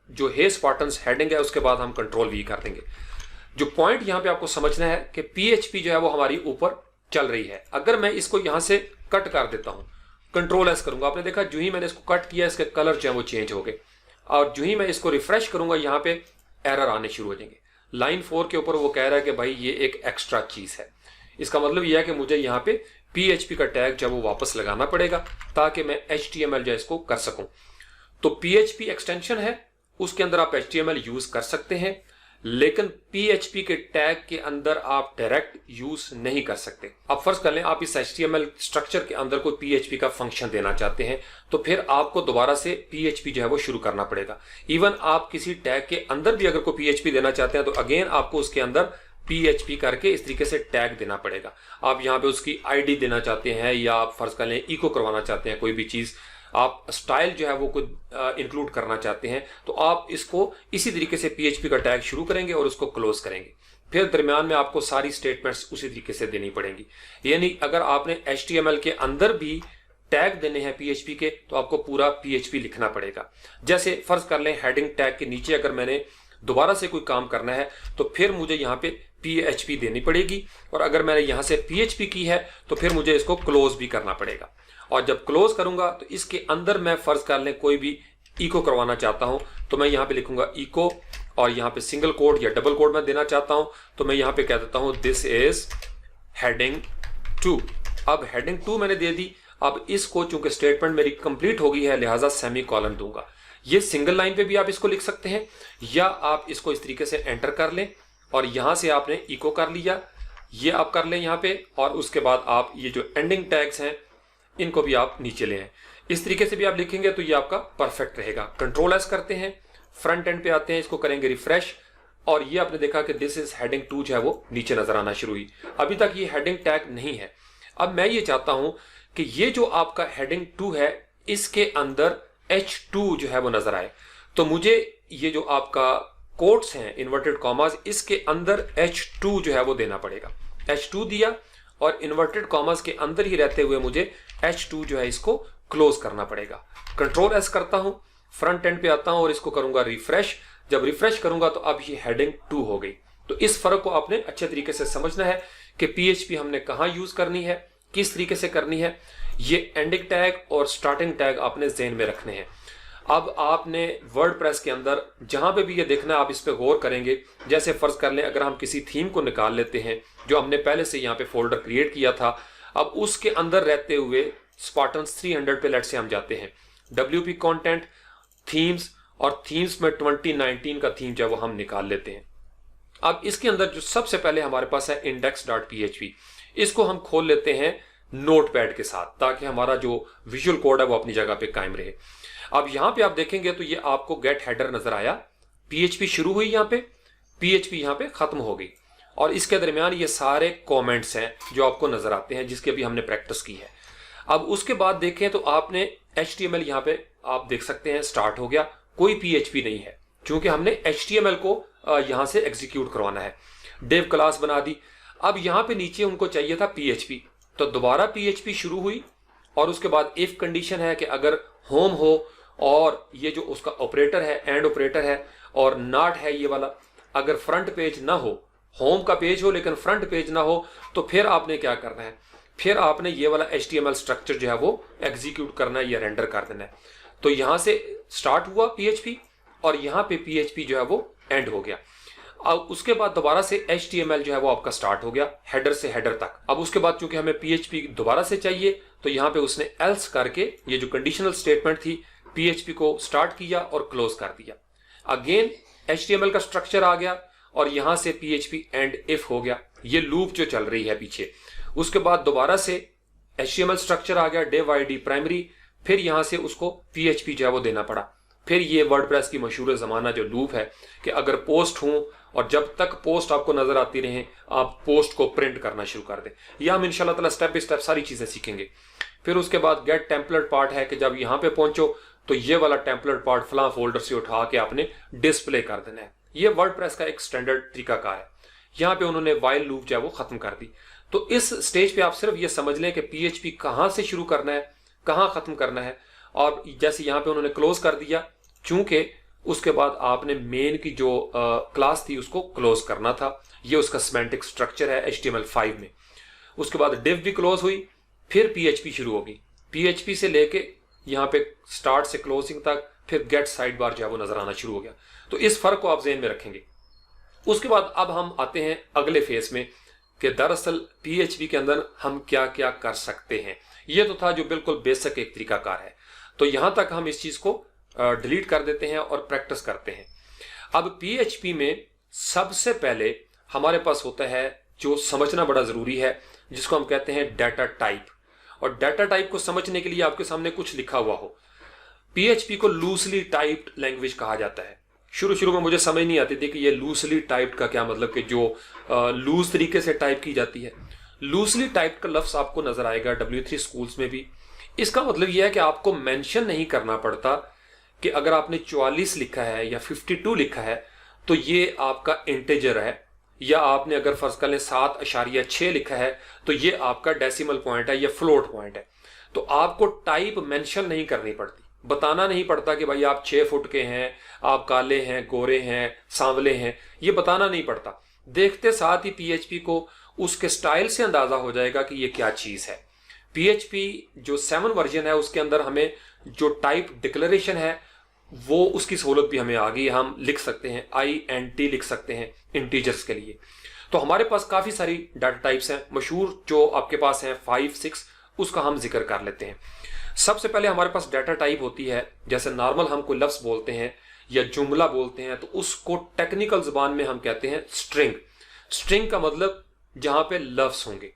जो हे स्पार्टन्स हेडिंग है उसके बाद हम कंट्रोल V कर देंगे। जो पॉइंट यहां पे आपको समझना है कि PHP जो है वो हमारी ऊपर चल रही है। अगर मैं इसको यहां से कट कर देता हूं, कंट्रोल एस करूंगा, आपने देखा जो ही मैंने इसको कट किया इसके कलर जो है वो चेंज हो गए और जो ही मैं इसको रिफ्रेश करूंगा यहाँ पे एरर आने शुरू हो जाएंगे। लाइन 4 के ऊपर वो कह रहा है कि भाई ये एक एक्स्ट्रा चीज है। इसका मतलब यह है कि मुझे यहाँ पे PHP का टैग जो है वो वापस लगाना पड़ेगा ताकि मैं HTML जो इसको कर सकूं। तो PHP एक्सटेंशन है, उसके अंदर आप HTML यूज कर सकते हैं, लेकिन PHP के टैग के अंदर आप डायरेक्ट यूज नहीं कर सकते। अब फर्ज कर लें आप इस HTML स्ट्रक्चर के अंदर कोई PHP का फंक्शन देना चाहते हैं, तो फिर आपको दोबारा से PHP जो है वो शुरू करना पड़ेगा। इवन आप किसी टैग के अंदर भी अगर कोई PHP देना चाहते हैं तो अगेन आपको उसके अंदर PHP करके इस तरीके से टैग देना पड़ेगा। आप यहाँ पे उसकी आईडी देना चाहते हैं या आप फर्ज कर लें इको करवाना चाहते हैं, कोई भी चीज आप स्टाइल जो है वो कुछ इंक्लूड करना चाहते हैं, तो आप इसको इसी तरीके से PHP का टैग शुरू करेंगे और उसको क्लोज करेंगे। फिर दरमियान में आपको सारी स्टेटमेंट्स उसी तरीके से देनी पड़ेंगी। यानी अगर आपने HTML के अंदर भी टैग देने हैं PHP के, तो आपको पूरा PHP लिखना पड़ेगा। जैसे फर्ज कर लें हेडिंग टैग के नीचे अगर मैंने दोबारा से कोई काम करना है तो फिर मुझे यहाँ पे PHP देनी पड़ेगी, और अगर मैंने यहाँ से PHP की है तो फिर मुझे इसको क्लोज भी करना पड़ेगा। और जब क्लोज करूंगा तो इसके अंदर मैं फर्ज कर लें कोई भी इको करवाना चाहता हूं तो मैं यहाँ पे लिखूंगा इको, और यहाँ पे सिंगल कोड या डबल कोड मैं देना चाहता हूं तो मैं यहाँ पे कह देता हूं दिस इज हेडिंग 2। अब हेडिंग 2 मैंने दे दी। अब इसको चूंकि स्टेटमेंट मेरी कंप्लीट हो गई है लिहाजा सेमी कॉलन दूंगा। ये सिंगल लाइन पे भी आप इसको लिख सकते हैं, या आप इसको इस तरीके से एंटर कर लें और यहां से आपने इको कर लिया, ये आप कर लें यहाँ पे, और उसके बाद आप ये जो एंडिंग टैग्स हैं इनको भी आप नीचे ले आए। इस तरीके से भी आप लिखेंगे तो ये आपका परफेक्ट रहेगा। कंट्रोल एस करते हैं, फ्रंट एंड पे आते हैं, इसको करेंगे रिफ्रेश, और ये आपने देखा कि दिस इज हेडिंग 2 जो है वो नीचे नजर आना शुरू हुई। अभी तक ये हेडिंग टैग नहीं है। अब मैं ये चाहता हूं कि ये जो आपका हेडिंग 2 है इसके अंदर H2 जो है वो नजर आए, तो मुझे ये जो आपका कोट्स हैं इन्वर्टेड कॉमास इसके अंदर H2 जो है वो देना पड़ेगा। H2 दिया और इन्वर्टेड कॉमास के अंदर ही रहते हुए मुझे H2 जो है इसको क्लोज करना पड़ेगा। कंट्रोल एस करता हूं, फ्रंट एंड पे आता हूं और इसको करूंगा रिफ्रेश। जब रिफ्रेश करूंगा तो अब ये हेडिंग 2 हो गई। तो इस फर्क को आपने अच्छे तरीके से समझना है कि PHP हमने कहां यूज करनी है, किस तरीके से करनी है। ये एंडिंग टैग और स्टार्टिंग टैग आपने ज़हन में रखने हैं। अब आपने वर्डप्रेस के अंदर जहां पे भी ये देखना है आप इस पे गौर करेंगे। जैसे फर्ज कर लें अगर हम किसी थीम को निकाल लेते हैं जो हमने पहले से यहाँ पे फोल्डर क्रिएट किया था, अब उसके अंदर रहते हुए स्पार्टन्स 300 पे लेट से हम जाते हैं, WP कंटेंट थीम्स, और थीम्स में 2019 का थीम जो है वो हम निकाल लेते हैं। अब इसके अंदर जो सबसे पहले हमारे पास है index.php, इसको हम खोल लेते हैं नोटपैड के साथ ताकि हमारा जो विजुअल कोड है वो अपनी जगह पे कायम रहे। अब यहां पे आप देखेंगे तो ये आपको गेट हेडर नजर आया, PHP शुरू हुई यहाँ पे, PHP यहाँ पे खत्म हो गई, और इसके दरमियान ये सारे कमेंट्स हैं जो आपको नजर आते हैं जिसकी अभी हमने प्रैक्टिस की है। अब उसके बाद देखें तो आपने HTML यहाँ पे आप देख सकते हैं स्टार्ट हो गया, कोई PHP नहीं है क्योंकि हमने HTML को यहाँ से एग्जीक्यूट करवाना है। डेव क्लास बना दी। अब यहाँ पे नीचे उनको चाहिए था PHP, तो दोबारा PHP शुरू हुई, और उसके बाद इफ कंडीशन है कि अगर होम हो और ये जो उसका ऑपरेटर है एंड ऑपरेटर है और नॉट है ये वाला, अगर फ्रंट पेज ना हो, होम का पेज हो लेकिन फ्रंट पेज ना हो, तो फिर आपने क्या करना है, फिर आपने ये वाला HTML स्ट्रक्चर जो है वो एग्जीक्यूट करना है या रेंडर कर देना है। तो यहां से स्टार्ट हुआ PHP और यहां पे PHP जो है वो एंड हो गया। अब उसके बाद दोबारा से HTML जो है वो आपका स्टार्ट हो गया हेडर से हेडर तक। अब उसके बाद चूंकि हमें PHP दोबारा से चाहिए तो यहाँ पे उसने एल्स करके ये जो कंडीशनल स्टेटमेंट थी PHP को स्टार्ट किया और क्लोज कर दिया। अगेन HTML का स्ट्रक्चर आ गया और यहां से PHP एंड इफ हो गया, ये लूप जो चल रही है पीछे। उसके बाद दोबारा से HTML स्ट्रक्चर आ गया, डेव आईडी प्राइमरी, फिर यहां से उसको PHP जो है वो देना पड़ा। फिर ये वर्डप्रेस की मशहूर जमाना जो लूप है कि अगर पोस्ट हूं और जब तक पोस्ट आपको नजर आती रहे आप पोस्ट को प्रिंट करना शुरू कर दें। यह हम इंशाल्लाह ताला स्टेप बाय स्टेप सारी चीजें सीखेंगे। फिर उसके बाद गेट टेम्पलेट पार्ट है कि जब यहां पे पहुंचो तो ये वाला टेम्पलेट पार्ट फलां फोल्डर से उठा के आपने डिस्प्ले कर देना है। ये वर्डप्रेस का एक स्टैंडर्ड तरीकाकार है। यहाँ पे उन्होंने वाइल लूप जो है वो खत्म कर दी। तो इस स्टेज पे आप सिर्फ ये समझ लें कि PHP कहां से शुरू करना है, कहां खत्म करना है, और जैसे यहाँ पे उन्होंने क्लोज कर दिया, चूंकि उसके बाद आपने मेन की जो क्लास थी उसको क्लोज करना था। ये उसका सिमेंटिक स्ट्रक्चर है HTML5 में। उसके बाद div भी क्लोज हुई, फिर PHP शुरू होगी। PHP से लेके यहाँ पे स्टार्ट से क्लोजिंग तक, फिर गेट साइड बार जो है वो नजर आना शुरू हो गया। तो इस फर्क को आप ज़हन में रखेंगे। उसके बाद अब हम आते हैं अगले फेज में कि दरअसल PHP के अंदर हम क्या क्या कर सकते हैं। ये तो था जो बिल्कुल बेसिक एक तरीकाकार है। तो यहां तक हम इस चीज को डिलीट कर देते हैं और प्रैक्टिस करते हैं। अब PHP में सबसे पहले हमारे पास होता है जो समझना बड़ा जरूरी है, जिसको हम कहते हैं डाटा टाइप। और डाटा टाइप को समझने के लिए आपके सामने कुछ लिखा हुआ हो। PHP को लूजली टाइप्ड लैंग्वेज कहा जाता है। शुरू शुरू में मुझे समझ नहीं आती थी कि ये लूजली टाइप्ड का क्या मतलब, कि जो लूज तरीके से टाइप की जाती है। लूजली टाइप्ड का लफ्ज आपको नजर आएगा W3 स्कूल्स में भी। इसका मतलब यह है कि आपको मेंशन नहीं करना पड़ता कि अगर आपने 44 लिखा है या 52 लिखा है तो ये आपका इंटेजर है, या आपने अगर फर्ज कर लें 7.6 लिखा है तो ये आपका डेसिमल पॉइंट है या फ्लोट पॉइंट है। तो आपको टाइप मेंशन नहीं करनी पड़ती, बताना नहीं पड़ता कि भाई आप 6 फुट के हैं, आप काले हैं, गोरे हैं, सांवले हैं, ये बताना नहीं पड़ता। देखते साथ ही PHP को उसके स्टाइल से अंदाजा हो जाएगा कि ये क्या चीज है। PHP जो 7 वर्जन है उसके अंदर हमें जो टाइप डिक्लेरेशन है वो उसकी सहूलत भी हमें आ गई, हम लिख सकते हैं INT लिख सकते हैं इंटीजर्स के लिए। तो हमारे पास काफी सारी डाटा टाइप्स हैं, मशहूर जो आपके पास हैं 5-6, उसका हम जिक्र कर लेते हैं। सबसे पहले हमारे पास डाटा टाइप होती है, जैसे नॉर्मल हम कोई लफ्ज बोलते हैं या जुमला बोलते हैं तो उसको टेक्निकल जुबान में हम कहते हैं स्ट्रिंग। स्ट्रिंग का मतलब जहां पे लफ्ज होंगे,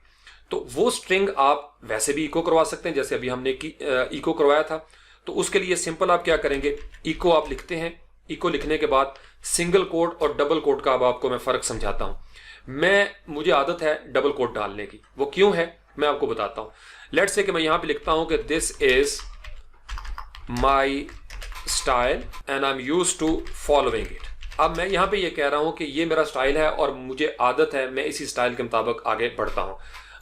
तो वो स्ट्रिंग आप वैसे भी इको करवा सकते हैं, जैसे अभी हमने इको करवाया था। तो उसके लिए सिंपल आप क्या करेंगे, इको आप लिखते हैं। इको लिखने के बाद सिंगल कोट और डबल कोट का अब आपको मैं फर्क समझाता हूं। मुझे आदत है डबल कोट डालने की, वो क्यों है मैं आपको बताता हूं। लेट्स से कि मैं यहां पे लिखता हूं कि this is my style and I am used to following it. अब मैं यहां पे ये कह रहा हूं कि ये मेरा स्टाइल है और मुझे आदत है, मैं इसी स्टाइल के मुताबिक आगे बढ़ता हूं।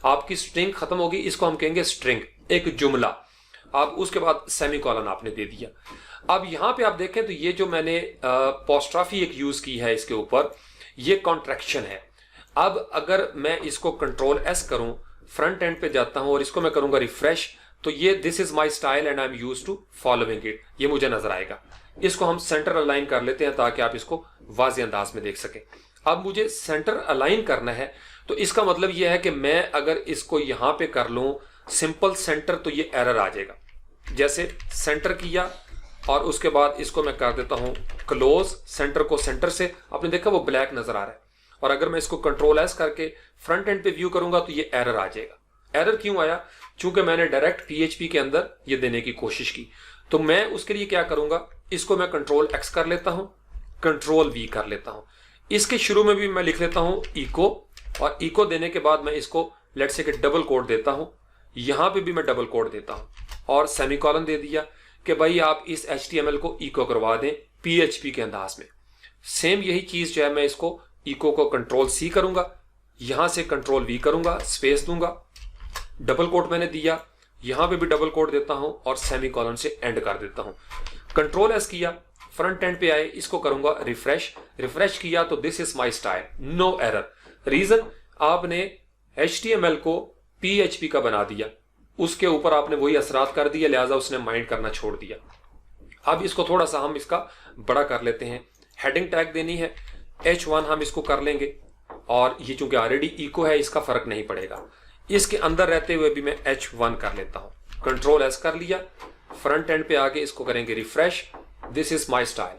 आपकी स्ट्रिंग खत्म होगी, इसको हम कहेंगे स्ट्रिंग, एक जुमला। अब उसके बाद सेमीकोलन आपने दे दिया। अब यहां पे आप देखें तो ये जो मैंने पोस्ट्रॉफी एक यूज की है इसके ऊपर, ये कॉन्ट्रैक्शन है। अब अगर मैं इसको Ctrl+S करूं, फ्रंट एंड पे जाता हूं और इसको मैं करूंगा रिफ्रेश, तो ये this is my style and I am used to following it, ये मुझे नजर आएगा। इसको हम सेंटर अलाइन कर लेते हैं ताकि आप इसको वाज़ेह अंदाज में देख सकें। अब मुझे सेंटर अलाइन करना है, तो इसका मतलब यह है कि मैं अगर इसको यहां पे कर लूं सिंपल सेंटर, तो ये एरर आ जाएगा। जैसे सेंटर किया और उसके बाद इसको मैं कर देता हूं क्लोज, सेंटर को सेंटर से, आपने देखा वो ब्लैक नजर आ रहा है। और अगर मैं इसको Ctrl+S करके फ्रंट एंड पे व्यू करूंगा तो ये एरर आ जाएगा। एरर क्यों आया? चूंकि मैंने डायरेक्ट PHP के अंदर ये देने की कोशिश की। तो मैं उसके लिए क्या करूंगा, इसको मैं Ctrl+X कर लेता हूं, Ctrl+V कर लेता हूं। इसके शुरू में भी मैं लिख लेता हूं इको, और इको देने के बाद मैं इसको लेट्स से कि डबल कोट देता हूं, यहां पे भी मैं डबल कोट देता हूं और सेमीकोलन दे दिया कि भाई आप इस HTML को इको करवा दें PHP के अंदाज में। सेम यही चीज जो है मैं इसको इको को Ctrl+C करूंगा, यहां से Ctrl+V करूंगा, स्पेस दूंगा, डबल कोट मैंने दिया, यहां पे भी डबल कोट देता हूं और सेमीकोलन से एंड कर देता हूं। Ctrl+S किया, फ्रंट एंड पे आए, इसको करूंगा रिफ्रेश, रिफ्रेश किया तो this is my style, no error. Reason, आपने HTML को PHP का बना दिया, उसके ऊपर आपने वही असरात कर दिया, लिहाजा उसने माइंड करना छोड़ दिया। अब इसको थोड़ा सा हम इसका बड़ा कर लेते हैं। हेडिंग टैग देनी है, H1 हम इसको कर लेंगे, और ये चूंकि ऑलरेडी इको है इसका फर्क नहीं पड़ेगा। इसके अंदर रहते हुए भी मैं H1 कर लेता हूं, Ctrl+S कर लिया, फ्रंट एंड पे आगे इसको करेंगे refresh, this is my style.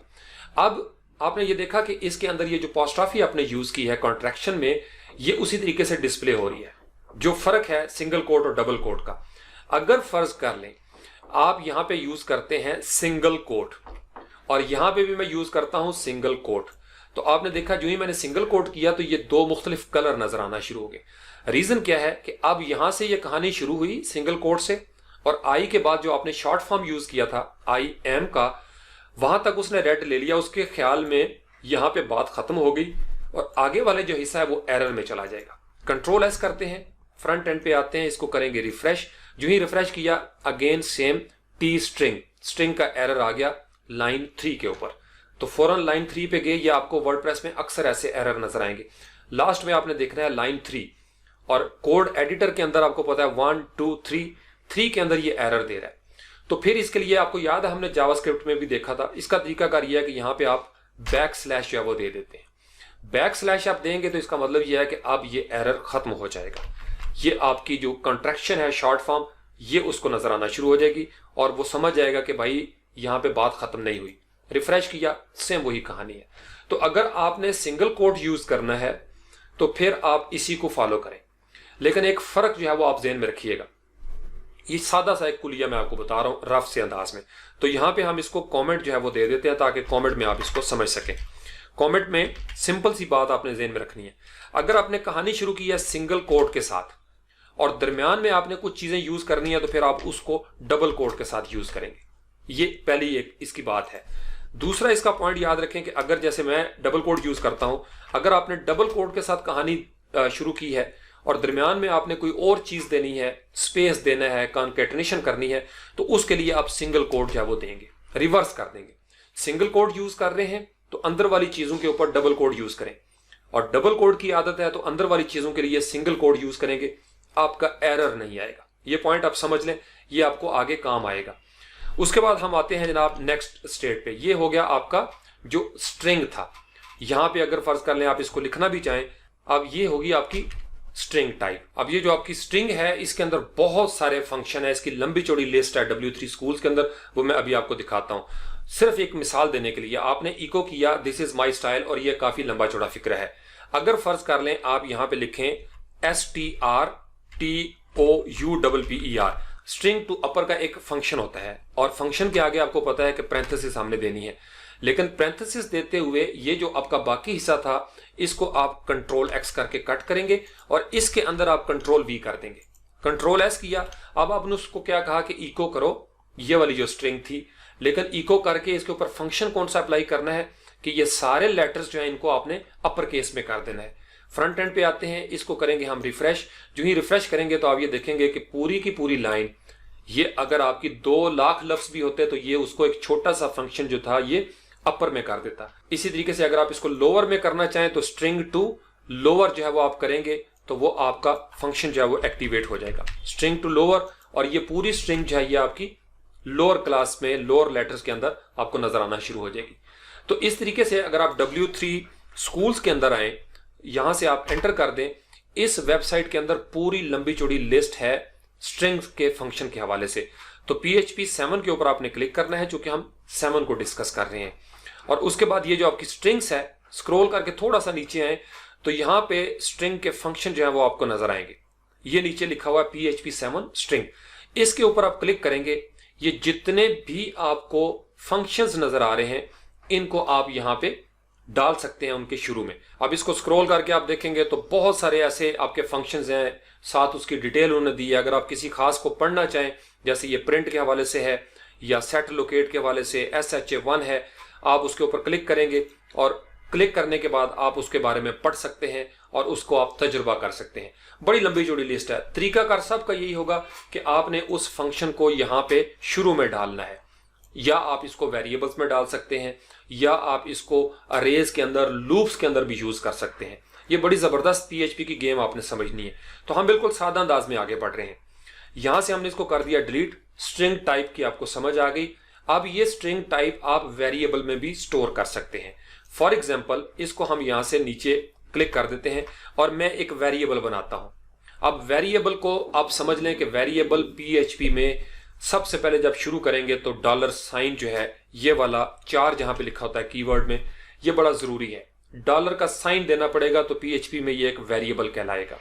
अब आपने ये देखा कि इसके अंदर ये जो पोस्ट्रॉफी आपने यूज की है कॉन्ट्रैक्शन में, ये उसी तरीके से डिस्प्ले हो रही है। जो फर्क है सिंगल कोट और डबल कोट का, अगर फर्ज कर लें आप यहां पे यूज करते हैं सिंगल कोट और यहां पे भी मैं यूज करता हूं सिंगल कोट, तो आपने देखा जो ही मैंने सिंगल कोट किया तो ये दो मुख्तलिफ कलर नजर आना शुरू हो गए। रीजन क्या है कि अब यहां से ये कहानी शुरू हुई सिंगल कोट से, और आई के बाद जो आपने शॉर्ट फॉर्म यूज किया था IM का, वहां तक उसने रेड ले लिया, उसके ख्याल में यहां पे बात खत्म हो गई और आगे वाले जो हिस्सा है वो एरर में चला जाएगा। Ctrl+S करते हैं, फ्रंट एंड पे आते हैं, इसको करेंगे रिफ्रेश, जो ही रिफ्रेश किया again same T string, string का एरर आ गया लाइन 3 के ऊपर, तो फौरन लाइन 3 पे गए। ये आपको वर्डप्रेस में अक्सर ऐसे एरर नजर आएंगे। लास्ट में आपने देखना है लाइन 3, और कोड एडिटर के अंदर आपको पता है 1 2 3 के अंदर ये एरर दे रहा है। तो फिर इसके लिए आपको याद है हमने जावास्क्रिप्ट में भी देखा था, इसका तरीकाकार यह है कि यहाँ पे आप बैकस्लैश जो है वो दे देते हैं। बैकस्लैश आप देंगे तो इसका मतलब यह है कि अब ये एरर खत्म हो जाएगा, ये आपकी जो कॉन्ट्रैक्शन है शॉर्ट फॉर्म ये उसको नजर आना शुरू हो जाएगी और वो समझ जाएगा कि भाई यहाँ पे बात खत्म नहीं हुई। रिफ्रेश किया, सेम वही कहानी है। तो अगर आपने सिंगल कोट यूज करना है तो फिर आप इसी को फॉलो करें, लेकिन एक फर्क जो है वो आप ध्यान में रखिएगा। ये सादा सा एक कुलिया मैं आपको बता रहा हूं रफ से अंदाज में। तो यहां पे हम इसको कमेंट जो है वो दे देते हैं ताकि कमेंट में आप इसको समझ सकें। कमेंट में सिंपल सी बात आपने ज़हन में रखनी है, अगर आपने कहानी शुरू की है सिंगल कोट के साथ और दरमियान में आपने कुछ चीजें यूज करनी है तो फिर आप उसको डबल कोट के साथ यूज करेंगे। ये पहली एक इसकी बात है। दूसरा इसका पॉइंट याद रखें कि अगर जैसे मैं डबल कोट यूज करता हूं, अगर आपने डबल कोट के साथ कहानी शुरू की है और दरमियान में आपने कोई और चीज देनी है, स्पेस देना है, कॉन्केटनेशन करनी है, तो उसके लिए आप सिंगल कोट जो है वो देंगे, रिवर्स कर देंगे। सिंगल कोट यूज कर रहे हैं तो अंदर वाली चीजों के ऊपर डबल कोट यूज करें, और डबल कोट की आदत है तो अंदर वाली चीजों के लिए सिंगल कोट यूज करेंगे, आपका एरर नहीं आएगा। ये पॉइंट आप समझ लें, ये आपको आगे काम आएगा। उसके बाद हम आते हैं जनाब नेक्स्ट स्टेट पे। ये हो गया आपका जो स्ट्रिंग था। यहां पे अगर फर्ज कर लें आप इसको लिखना भी चाहें, अब ये होगी आपकी स्ट्रिंग टाइप। अब ये जो आपकी स्ट्रिंग है इसके अंदर बहुत सारे फंक्शन है, इसकी लंबी चौड़ी लिस्ट है W3 स्कूल्स के अंदर, वो मैं अभी आपको दिखाता हूं। सिर्फ एक मिसाल देने के लिए आपने इको किया दिस इज माई स्टाइल, और ये काफी लंबा चौड़ा फिक्र है। अगर फर्ज कर लें आप यहां पे लिखें STRTOUPPER, स्ट्रिंग टू अपर का एक फंक्शन होता है, और फंक्शन के आगे आपको पता है कि पैरेंथेसिस हमने देनी है, लेकिन पैरेंथेसिस देते हुए ये जो आपका बाकी हिस्सा था इसको आप कंट्रोल X करके कट करेंगे और इसके अंदर आप कंट्रोल V कर देंगे। कंट्रोल S किया, अब आपने उसको क्या कहा कि इको करो ये वाली जो स्ट्रिंग थी, लेकिन इको करके इसके ऊपर फंक्शन कौन सा अप्लाई करना है कि ये सारे लेटर्स जो है इनको आपने अपर केस में कर देना है। फ्रंट एंड पे आते हैं, इसको करेंगे हम रिफ्रेश। जो ही रिफ्रेश करेंगे तो आप ये देखेंगे कि पूरी की पूरी लाइन, ये अगर आपकी 2 लाख लफ्ज भी होते तो ये उसको एक छोटा सा फंक्शन जो था ये अपर में कर देता। इसी तरीके से अगर आप इसको लोअर में करना चाहें तो स्ट्रिंग टू लोअर जो है वो आप करेंगे तो वो आपका फंक्शन जो है वो एक्टिवेट हो जाएगा, स्ट्रिंग टू लोअर। और ये पूरी स्ट्रिंग जो है ये आपकी लोअर क्लास में लोअर लेटर्स के अंदर आपको नजर आना शुरू हो जाएगी। तो इस तरीके से अगर आप W3 स्कूल्स के अंदर आए, यहां से आप एंटर कर दें, इस वेबसाइट के अंदर पूरी लंबी चौड़ी लिस्ट है स्ट्रिंग्स के फंक्शन के हवाले से। तो PHP 7 के ऊपर आपने क्लिक करना है, चूंकि हम 7 को डिस्कस कर रहे हैं। और उसके बाद ये जो आपकी स्ट्रिंग्स है, स्क्रॉल करके थोड़ा सा नीचे आए तो यहां पे स्ट्रिंग के फंक्शन जो है वो आपको नजर आएंगे। ये नीचे लिखा हुआ है PHP 7 स्ट्रिंग, इसके ऊपर आप क्लिक करेंगे। ये जितने भी आपको फंक्शंस नजर आ रहे हैं इनको आप यहां पे डाल सकते हैं उनके शुरू में। अब इसको स्क्रॉल करके आप देखेंगे तो बहुत सारे ऐसे आपके फंक्शंस हैं, साथ उसकी डिटेल उन्होंने दी है। अगर आप किसी खास को पढ़ना चाहें, जैसे ये प्रिंट के हवाले से है या सेट लोकेट के हवाले से SHA1 है, आप उसके ऊपर क्लिक करेंगे और क्लिक करने के बाद आप उसके बारे में पढ़ सकते हैं और उसको आप तजुर्बा कर सकते हैं। बड़ी लंबी चौड़ी लिस्ट है। तरीकाकार सबका यही होगा कि आपने उस फंक्शन को यहां पे शुरू में डालना है, या आप इसको वेरिएबल्स में डाल सकते हैं, या आप इसको अरेज के अंदर, लूप्स के अंदर भी यूज कर सकते हैं। ये बड़ी जबरदस्त PHP की गेम आपने समझनी है। तो हम बिल्कुल सादा अंदाज में आगे बढ़ रहे हैं। यहां से हमने इसको कर दिया डिलीट। स्ट्रिंग टाइप की आपको समझ आ गई। अब ये स्ट्रिंग टाइप आप वेरिएबल में भी स्टोर कर सकते हैं। फॉर एग्जाम्पल इसको हम यहां से नीचे क्लिक कर देते हैं और मैं एक वेरिएबल बनाता हूं। अब वेरिएबल को आप समझ लें कि वेरिएबल PHP में सबसे पहले जब शुरू करेंगे तो $साइन जो है, ये वाला 4 जहां पे लिखा होता है कीवर्ड में, ये बड़ा जरूरी है। डॉलर का साइन देना पड़ेगा तो PHP में ये एक वेरिएबल कहलाएगा।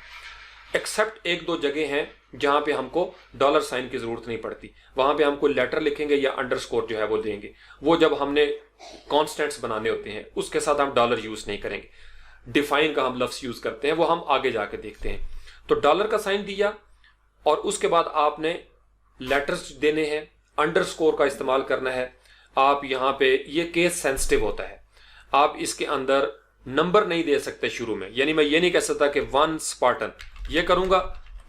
एक्सेप्ट 1-2 जगह हैं जहां पे हमको $साइन की जरूरत नहीं पड़ती, वहां पे हम कोई लेटर लिखेंगे या अंडरस्कोर जो है वो देंगे। वो जब हमने कॉन्स्टेंट्स बनाने होते हैं उसके साथ हम डॉलर यूज नहीं करेंगे। डिफाइन का हम लफ्ज यूज करते हैं, वो हम आगे जाके देखते हैं। तो डॉलर का साइन दिया और उसके बाद आपने लेटर्स देने हैं, अंडरस्कोर का इस्तेमाल करना है। आप यहां पे, ये केस सेंसिटिव होता है, आप इसके अंदर नंबर नहीं दे सकते शुरू में। यानी मैं ये नहीं कह सकता कि 1 स्पार्टन, ये करूंगा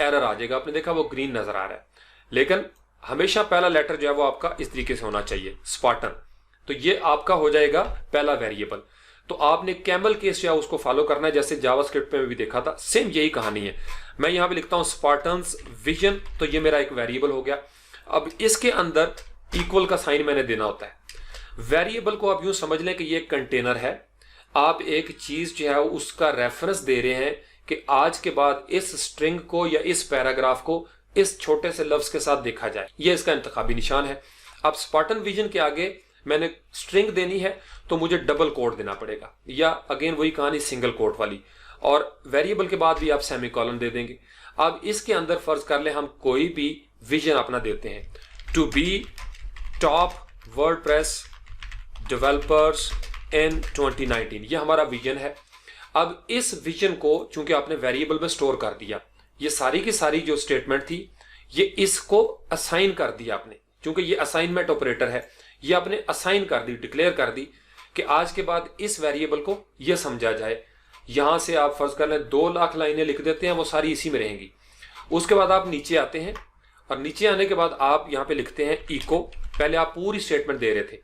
एरर आ जाएगा। आपने देखा वो ग्रीन नजर आ रहा है, लेकिन हमेशा पहला लेटर जो है वो आपका इस तरीके से होना चाहिए, स्पार्टन। तो ये आपका हो जाएगा पहला वेरिएबल। तो आपने कैमल केस या उसको फॉलो करना है, जैसे जावास्क्रिप्ट में भी देखा था, सेम यही कहानी है। मैं यहां पे लिखता हूं स्पार्टन्स विजन, तो ये मेरा एक वेरिएबल हो गया। अब इसके अंदर इक्वल का साइन मैंने देना होता है। वेरिएबल को आप यूं समझ लें कि ये एक कंटेनर है। आप एक चीज जो है उसका रेफरेंस दे रहे हैं कि आज के बाद इस स्ट्रिंग को या इस पैराग्राफ को इस छोटे से लफ्ज के साथ देखा जाए, ये इसका इंतखाबी निशान है। अब स्पार्टन विजन के आगे मैंने स्ट्रिंग देनी है तो मुझे डबल कोट देना पड़ेगा, या अगेन वही कहानी सिंगल कोट वाली। और वेरिएबल के बाद भी आप सेमीकोलन दे देंगे। अब इसके अंदर फर्ज कर ले हम कोई भी विजन अपना देते हैं, to be top WordPress developers in 2019, ये हमारा विजन है। अब इस विजन को चूंकि आपने वेरिएबल में स्टोर कर दिया, ये सारी की सारी जो स्टेटमेंट थी ये इसको असाइन कर दिया आपने, क्योंकि ये असाइनमेंट ऑपरेटर है, ये आपने असाइन कर दी, डिक्लेयर कर दी कि आज के बाद इस वेरिएबल को ये समझा जाए। यहां से आप फर्ज कर लें 2 लाख लाइनें लिख देते हैं, वो सारी इसी में रहेंगी। उसके बाद आप नीचे आते हैं और नीचे आने के बाद आप यहां पे लिखते हैं इको, पहले आप पूरी स्टेटमेंट दे रहे थे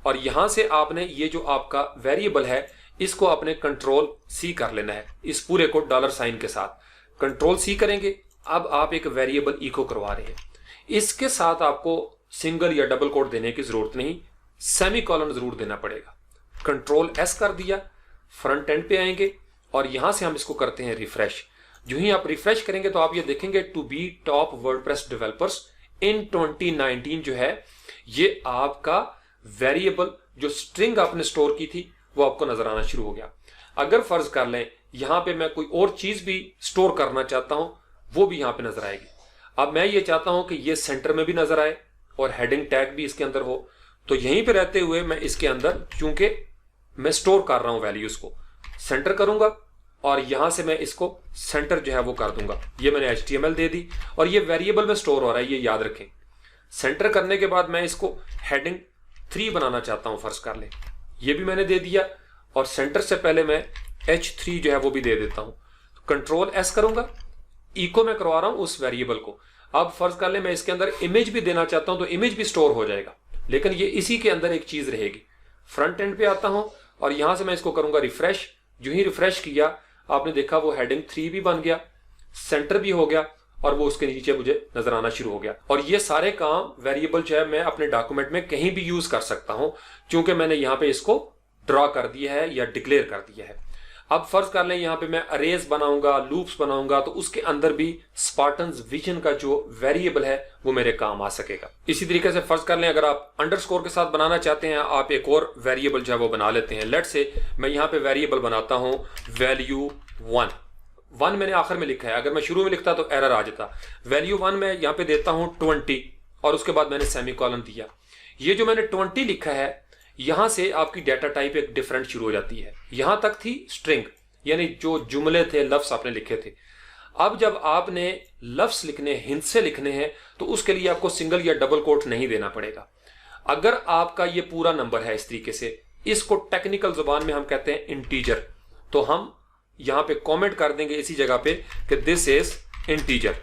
और यहां से आपने ये जो आपका वेरिएबल है इसको आपने कंट्रोल सी कर लेना है, इस पूरे को डॉलर साइन के साथ कंट्रोल सी करेंगे। अब आप एक वेरिएबल इको करवा रहे हैं, इसके साथ आपको सिंगल या डबल कोट देने की जरूरत नहीं, सेमी कॉलन जरूर देना पड़ेगा। कंट्रोल एस कर दिया, फ्रंट एंड पे आएंगे और यहां से हम इसको करते हैं रिफ्रेश। जो ही आप रिफ्रेश करेंगे तो आप ये देखेंगे to be top WordPress developers in 2019 जो है ये आपका वेरिएबल जो स्ट्रिंग आपने स्टोर की थी वो आपको नजर आना शुरू हो गया। अगर फर्ज कर लें यहां पे मैं कोई और चीज भी स्टोर करना चाहता हूं वो भी यहां पे नजर आएगी। अब मैं ये चाहता हूं कि ये सेंटर में भी नजर आए और हेडिंग टैग भी इसके अंदर हो, तो यहीं पे रहते हुए मैं इसके अंदर चूंकि मैं स्टोर कर रहा हूं वैल्यूज को, सेंटर करूंगा और यहां से मैं इसको सेंटर जो है वो कर दूंगा। ये मैंने HTML दे दी और ये वेरिएबल में स्टोर हो रहा है, ये याद रखें। सेंटर करने के बाद मैं इसको हेडिंग 3 बनाना चाहता हूं, फर्ज कर लें, ये भी मैंने दे दिया और सेंटर से पहले मैं H3 जो है वो भी दे देता हूं। कंट्रोल एस करूंगा, इको में करवा रहा हूं उस वेरिएबल को। अब फर्ज कर ले मैं इसके अंदर इमेज भी देना चाहता हूं तो इमेज भी स्टोर हो जाएगा, लेकिन ये इसी के अंदर एक चीज रहेगी। फ्रंट एंड पे आता हूं और यहां से मैं इसको करूंगा रिफ्रेश। जो ही रिफ्रेश किया आपने देखा वो हेडिंग 3 भी बन गया, सेंटर भी हो गया और वो उसके नीचे मुझे नजर आना शुरू हो गया। और ये सारे काम वेरिएबल जो है मैं अपने डॉक्यूमेंट में कहीं भी यूज कर सकता हूं, क्योंकि मैंने यहां पे इसको ड्रॉ कर दिया है या डिक्लेयर कर दिया है। अब फर्ज कर लें यहां पे मैं अरेज बनाऊंगा, लूप्स बनाऊंगा, तो उसके अंदर भी स्पार्टन्स विजन का जो वेरिएबल है वो मेरे काम आ सकेगा। इसी तरीके से फर्ज कर लें अगर आप अंडरस्कोर के साथ बनाना चाहते हैं, आप एक और वेरिएबल जो है वो बना लेते हैं। लेट्स से मैं यहां पे वेरिएबल बनाता हूं वैल्यू 1 मैंने आखिर में लिखा है, अगर मैं शुरू में लिखता तो एरर आ जाता। वैल्यू 1 मैं यहां पे देता हूं 20 और उसके बाद मैंने सेमीकोलन दिया। ये जो मैंने 20 लिखा है यहां से आपकी डाटा टाइप एक डिफरेंट शुरू हो जाती है। यहां तक थी स्ट्रिंग, यानी जो जुमले थे, लफ्ज आपने लिखे थे। अब जब आपने लफ्ज लिखने, हिंट से लिखने हैं, तो उसके लिए आपको सिंगल या डबल कोट नहीं देना पड़ेगा। अगर आपका ये पूरा नंबर है इस तरीके से, इसको टेक्निकल जुबान में हम कहते हैं इंटीजर, तो हम यहां पे कमेंट कर देंगे इसी जगह पे कि this is integer,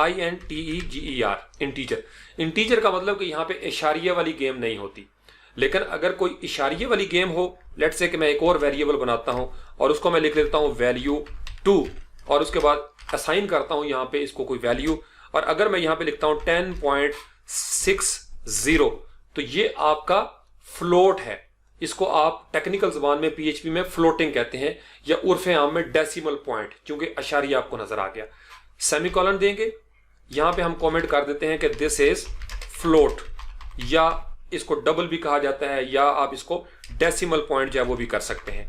INTEGER, integer. Integer का मतलब कि यहां पे इशारिये वाली गेम नहीं होती। लेकिन अगर कोई इशारिये वाली गेम हो, लेट्स से कि मैं एक और वेरिएबल बनाता हूं और उसको मैं लिख लेता हूं वैल्यू 2 और उसके बाद असाइन करता हूं यहां पे इसको कोई वैल्यू, और अगर मैं यहां पे लिखता हूं 10.60, तो ये आपका फ्लोट है। इसको आप टेक्निकल जुबान में PHP में फ्लोटिंग कहते हैं या उर्फे आम में डेसिमल पॉइंट, क्योंकि अशारिया आपको नजर आ गया। सेमीकोलन देंगे, यहां पे हम कमेंट कर देते हैं कि दिस इज फ्लोट, या इसको डबल भी कहा जाता है या आप इसको डेसिमल पॉइंट जो है वो भी कर सकते हैं,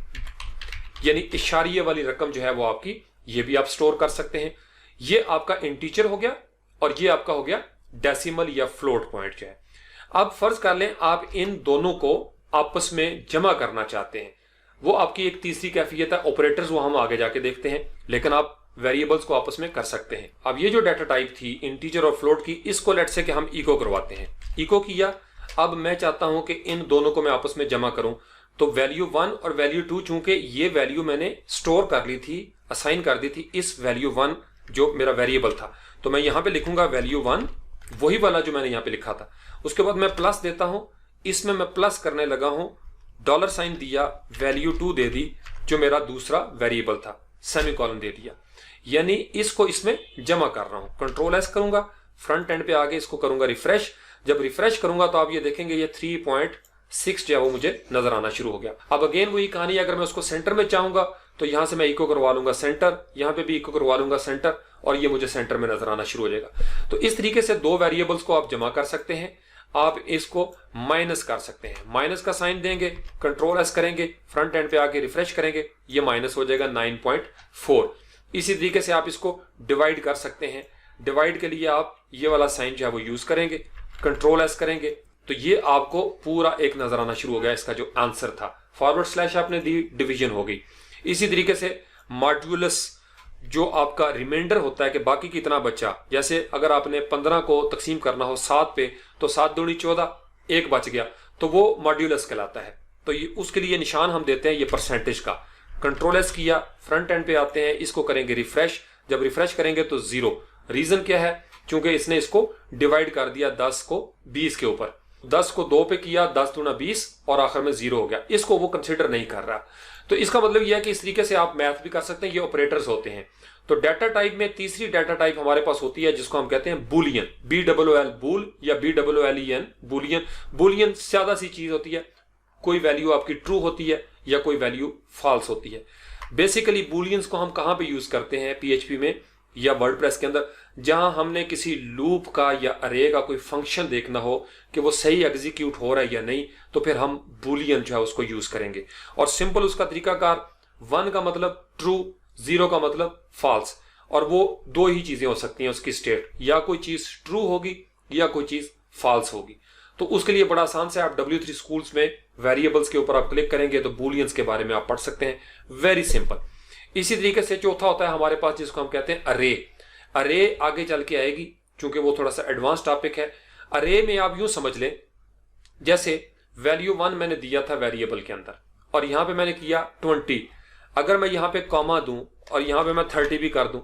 यानी इशारिये वाली रकम जो है वो आपकी, ये भी आप स्टोर कर सकते हैं। ये आपका इंटीजर हो गया और ये आपका हो गया डेसिमल या फ्लोट पॉइंट जो है। अब फर्ज कर लें आप इन दोनों को आपस में जमा करना चाहते हैं, वो आपकी एक तीसरी कैफियत है ऑपरेटर्स, वो हम आगे जाके देखते हैं, लेकिन आप वेरिएबल्स को आपस में कर सकते हैं। अब ये जो डाटा टाइप थी इंटीजर और फ्लोट की, इसको लेट्स से कि हम इको करवाते हैं। इको किया, अब मैं चाहता हूं कि इन दोनों को मैं आपस में जमा करूं, तो वैल्यू 1 और वैल्यू 2, चूंकि ये वैल्यू मैंने स्टोर कर ली थी, असाइन कर दी थी इस वैल्यू 1 जो मेरा वेरिएबल था, तो मैं यहां पे लिखूंगा वैल्यू 1, वही वाला जो मैंने यहां पे लिखा था। उसके बाद मैं प्लस देता हूं, इसमें मैं प्लस करने लगा हूं, डॉलर साइन दिया, वैल्यू 2 दे दी जो मेरा दूसरा वेरिएबल था, सेमीकोलन दे दिया, यानी इसको इसमें जमा कर रहा हूं। कंट्रोल एस करूंगा, फ्रंट एंड पे आगे इसको करूंगा रिफ्रेश। जब रिफ्रेश करूंगा तो आप ये देखेंगे ये 3.6 जो है वो मुझे नजर आना शुरू हो गया। अब अगेन वही कहानी, अगर मैं उसको सेंटर में चाहूंगा तो यहां से मैं इको करवा लूंगा सेंटर, यहां पे भी इको करवा लूंगा सेंटर, और ये मुझे सेंटर में नजर आना शुरू हो जाएगा। तो इस तरीके से 2 वेरिएबल्स को आप जमा कर सकते हैं। आप इसको माइनस कर सकते हैं, माइनस का साइन देंगे, कंट्रोल एस करेंगे, फ्रंट एंड पे आके रिफ्रेश करेंगे, ये माइनस हो जाएगा 9.4। इसी तरीके से आप इसको डिवाइड कर सकते हैं। डिवाइड के लिए आप ये वाला साइन जो है वो यूज करेंगे, कंट्रोल एस करेंगे, तो ये आपको पूरा एक नजर आना शुरू हो गया। इसका जो आंसर था फॉरवर्ड स्लैश आपने दी, डिवीजन हो गई। इसी तरीके से मॉड्यूलस जो आपका रिमाइंडर होता है कि बाकी कितना बचा, जैसे अगर आपने 15 को तकसीम करना हो 7 पे तो 7 दूनी 14, 1 बच गया, तो वो मॉड्यूलस कहलाता है। तो ये उसके लिए निशान हम देते हैं ये परसेंटेज का। कंट्रोल एस किया, फ्रंट एंड पे आते हैं, इसको करेंगे रिफ्रेश। जब रिफ्रेश करेंगे तो 0। रीजन क्या है? क्योंकि इसने इसको डिवाइड कर दिया 10 को 20 के ऊपर, 10 को 2 पे किया, 10 दूना 20 और आखिर में 0 हो गया। इसको वो कंसिडर नहीं कर रहा। तो इसका मतलब यह है कि इस तरीके से आप मैथ भी कर सकते हैं, ये ऑपरेटर्स होते हैं। तो डाटा टाइप में तीसरी डाटा टाइप हमारे पास होती है जिसको हम कहते हैं बुलियन, BOOL बूल या BOOLEN बुलियन। बुलियन ज्यादा सी चीज होती है, कोई वैल्यू आपकी ट्रू होती है या कोई वैल्यू फॉल्स होती है। बेसिकली बुलियंस को हम कहां पे यूज करते हैं PHP में या वर्डप्रेस के अंदर, जहां हमने किसी लूप का या अरे का कोई फंक्शन देखना हो कि वो सही एग्जीक्यूट हो रहा है या नहीं, तो फिर हम बुलियन जो है उसको यूज करेंगे। और सिंपल उसका तरीकाकार, 1 का मतलब ट्रू, 0 का मतलब फॉल्स, और वो दो ही चीजें हो सकती हैं उसकी स्टेट, या कोई चीज ट्रू होगी या कोई चीज फॉल्स होगी। तो उसके लिए बड़ा आसान से आप W3 स्कूल्स में वेरिएबल्स के ऊपर आप क्लिक करेंगे तो बुलियंस के बारे में आप पढ़ सकते हैं, वेरी सिंपल। इसी तरीके से चौथा होता है हमारे पास जिसको हम कहते हैं अरे। अरे आगे चल के आएगी क्योंकि वो थोड़ा सा एडवांस टॉपिक है। अरे में आप यूं समझ लें जैसे वैल्यू 1 मैंने दिया था वेरिएबल के अंदर और यहां पे मैंने किया 20। अगर मैं यहां पे कॉमा दूं और यहां पे मैं 30 भी कर दूं,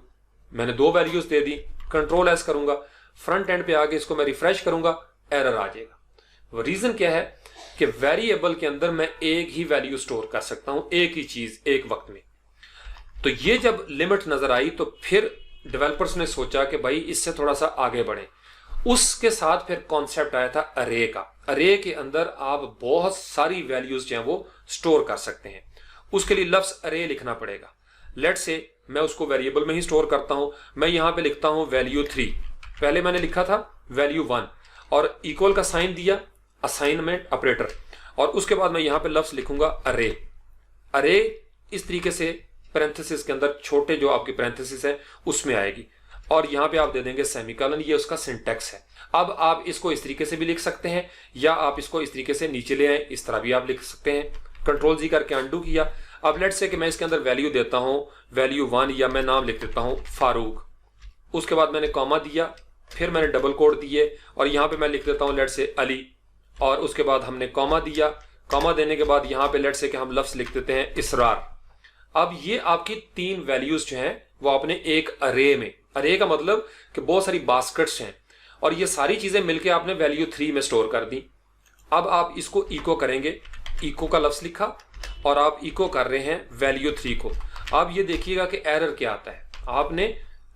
मैंने 2 वैल्यूज दे दी, कंट्रोल एस करूंगा, फ्रंट एंड पे आके इसको मैं रिफ्रेश करूंगा, एरर आ जाएगा। वो रीजन क्या है कि वेरिएबल के अंदर मैं एक ही वैल्यू स्टोर कर सकता हूं, एक ही चीज एक वक्त में। तो ये जब लिमिट नजर आई तो फिर डेवलपर्स ने सोचा कि भाई इससे थोड़ा सा आगे बढ़े। उसके साथ फिर कॉन्सेप्ट आया था अरे का। अरे के अंदर आप बहुत सारी वैल्यूज जो है वो स्टोर कर सकते हैं। उसके लिए लफ्ज अरे लिखना पड़ेगा। लेट से मैं उसको वेरिएबल में ही स्टोर करता हूं। मैं यहां पे लिखता हूं वैल्यू 3, पहले मैंने लिखा था वैल्यू 1 और इक्वल का साइन दिया, असाइनमेंट ऑपरेटर, और उसके बाद मैं यहां पे लफ्ज लिखूंगा अरे। अरे इस तरीके से पैरेंथेसिस के अंदर छोटे जो आपकी पैरेंथेसिस है उसमें आएगी और यहां पे आप दे देंगे सेमीकोलन। ये उसका सिंटैक्स है। अब आप इसको इस तरीके से भी लिख सकते हैं या आप इसको इस तरीके से नीचे ले आए, इस तरह भी आप लिख सकते हैं। कंट्रोल जी करके अंडू किया। अब लेट से कि मैं इसके अंदर वैल्यू देता हूं वैल्यू 1 या मैं नाम लिख देता हूं फारूक। उसके बाद मैंने कॉमा दिया, फिर मैंने डबल कोड दिए और यहां पे मैं लिख देता हूं लेट से अली, और उसके बाद हमने कॉमा दिया। कॉमा देने के बाद यहां पे लेट से कि हम लफ्ज लिख देते हैं इसरार। अब ये आपकी 3 वैल्यूज जो हैं वो आपने एक अरे में, अरे का मतलब कि बहुत सारी बास्केट्स हैं और ये सारी चीजें मिलके आपने वैल्यू 3 में स्टोर कर दी। अब आप इसको इको करेंगे, इको का लफ्ज लिखा और आप इको कर रहे हैं वैल्यू 3 को। अब ये देखिएगा कि एरर क्या आता है। आपने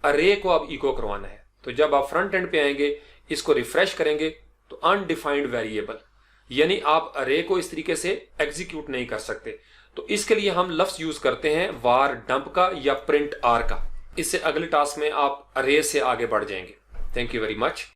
अरे को अब इको करवाना है। तो जब आप फ्रंट एंड पे आएंगे, इसको रिफ्रेश करेंगे तो अनडिफाइंड वेरिएबल, यानी आप अरे को इस तरीके से एग्जीक्यूट नहीं कर सकते। तो इसके लिए हम लफ्ज यूज करते हैं वार डंप का या प्रिंट आर का। इससे अगले टास्क में आप अरे से आगे बढ़ जाएंगे। Thank you very much.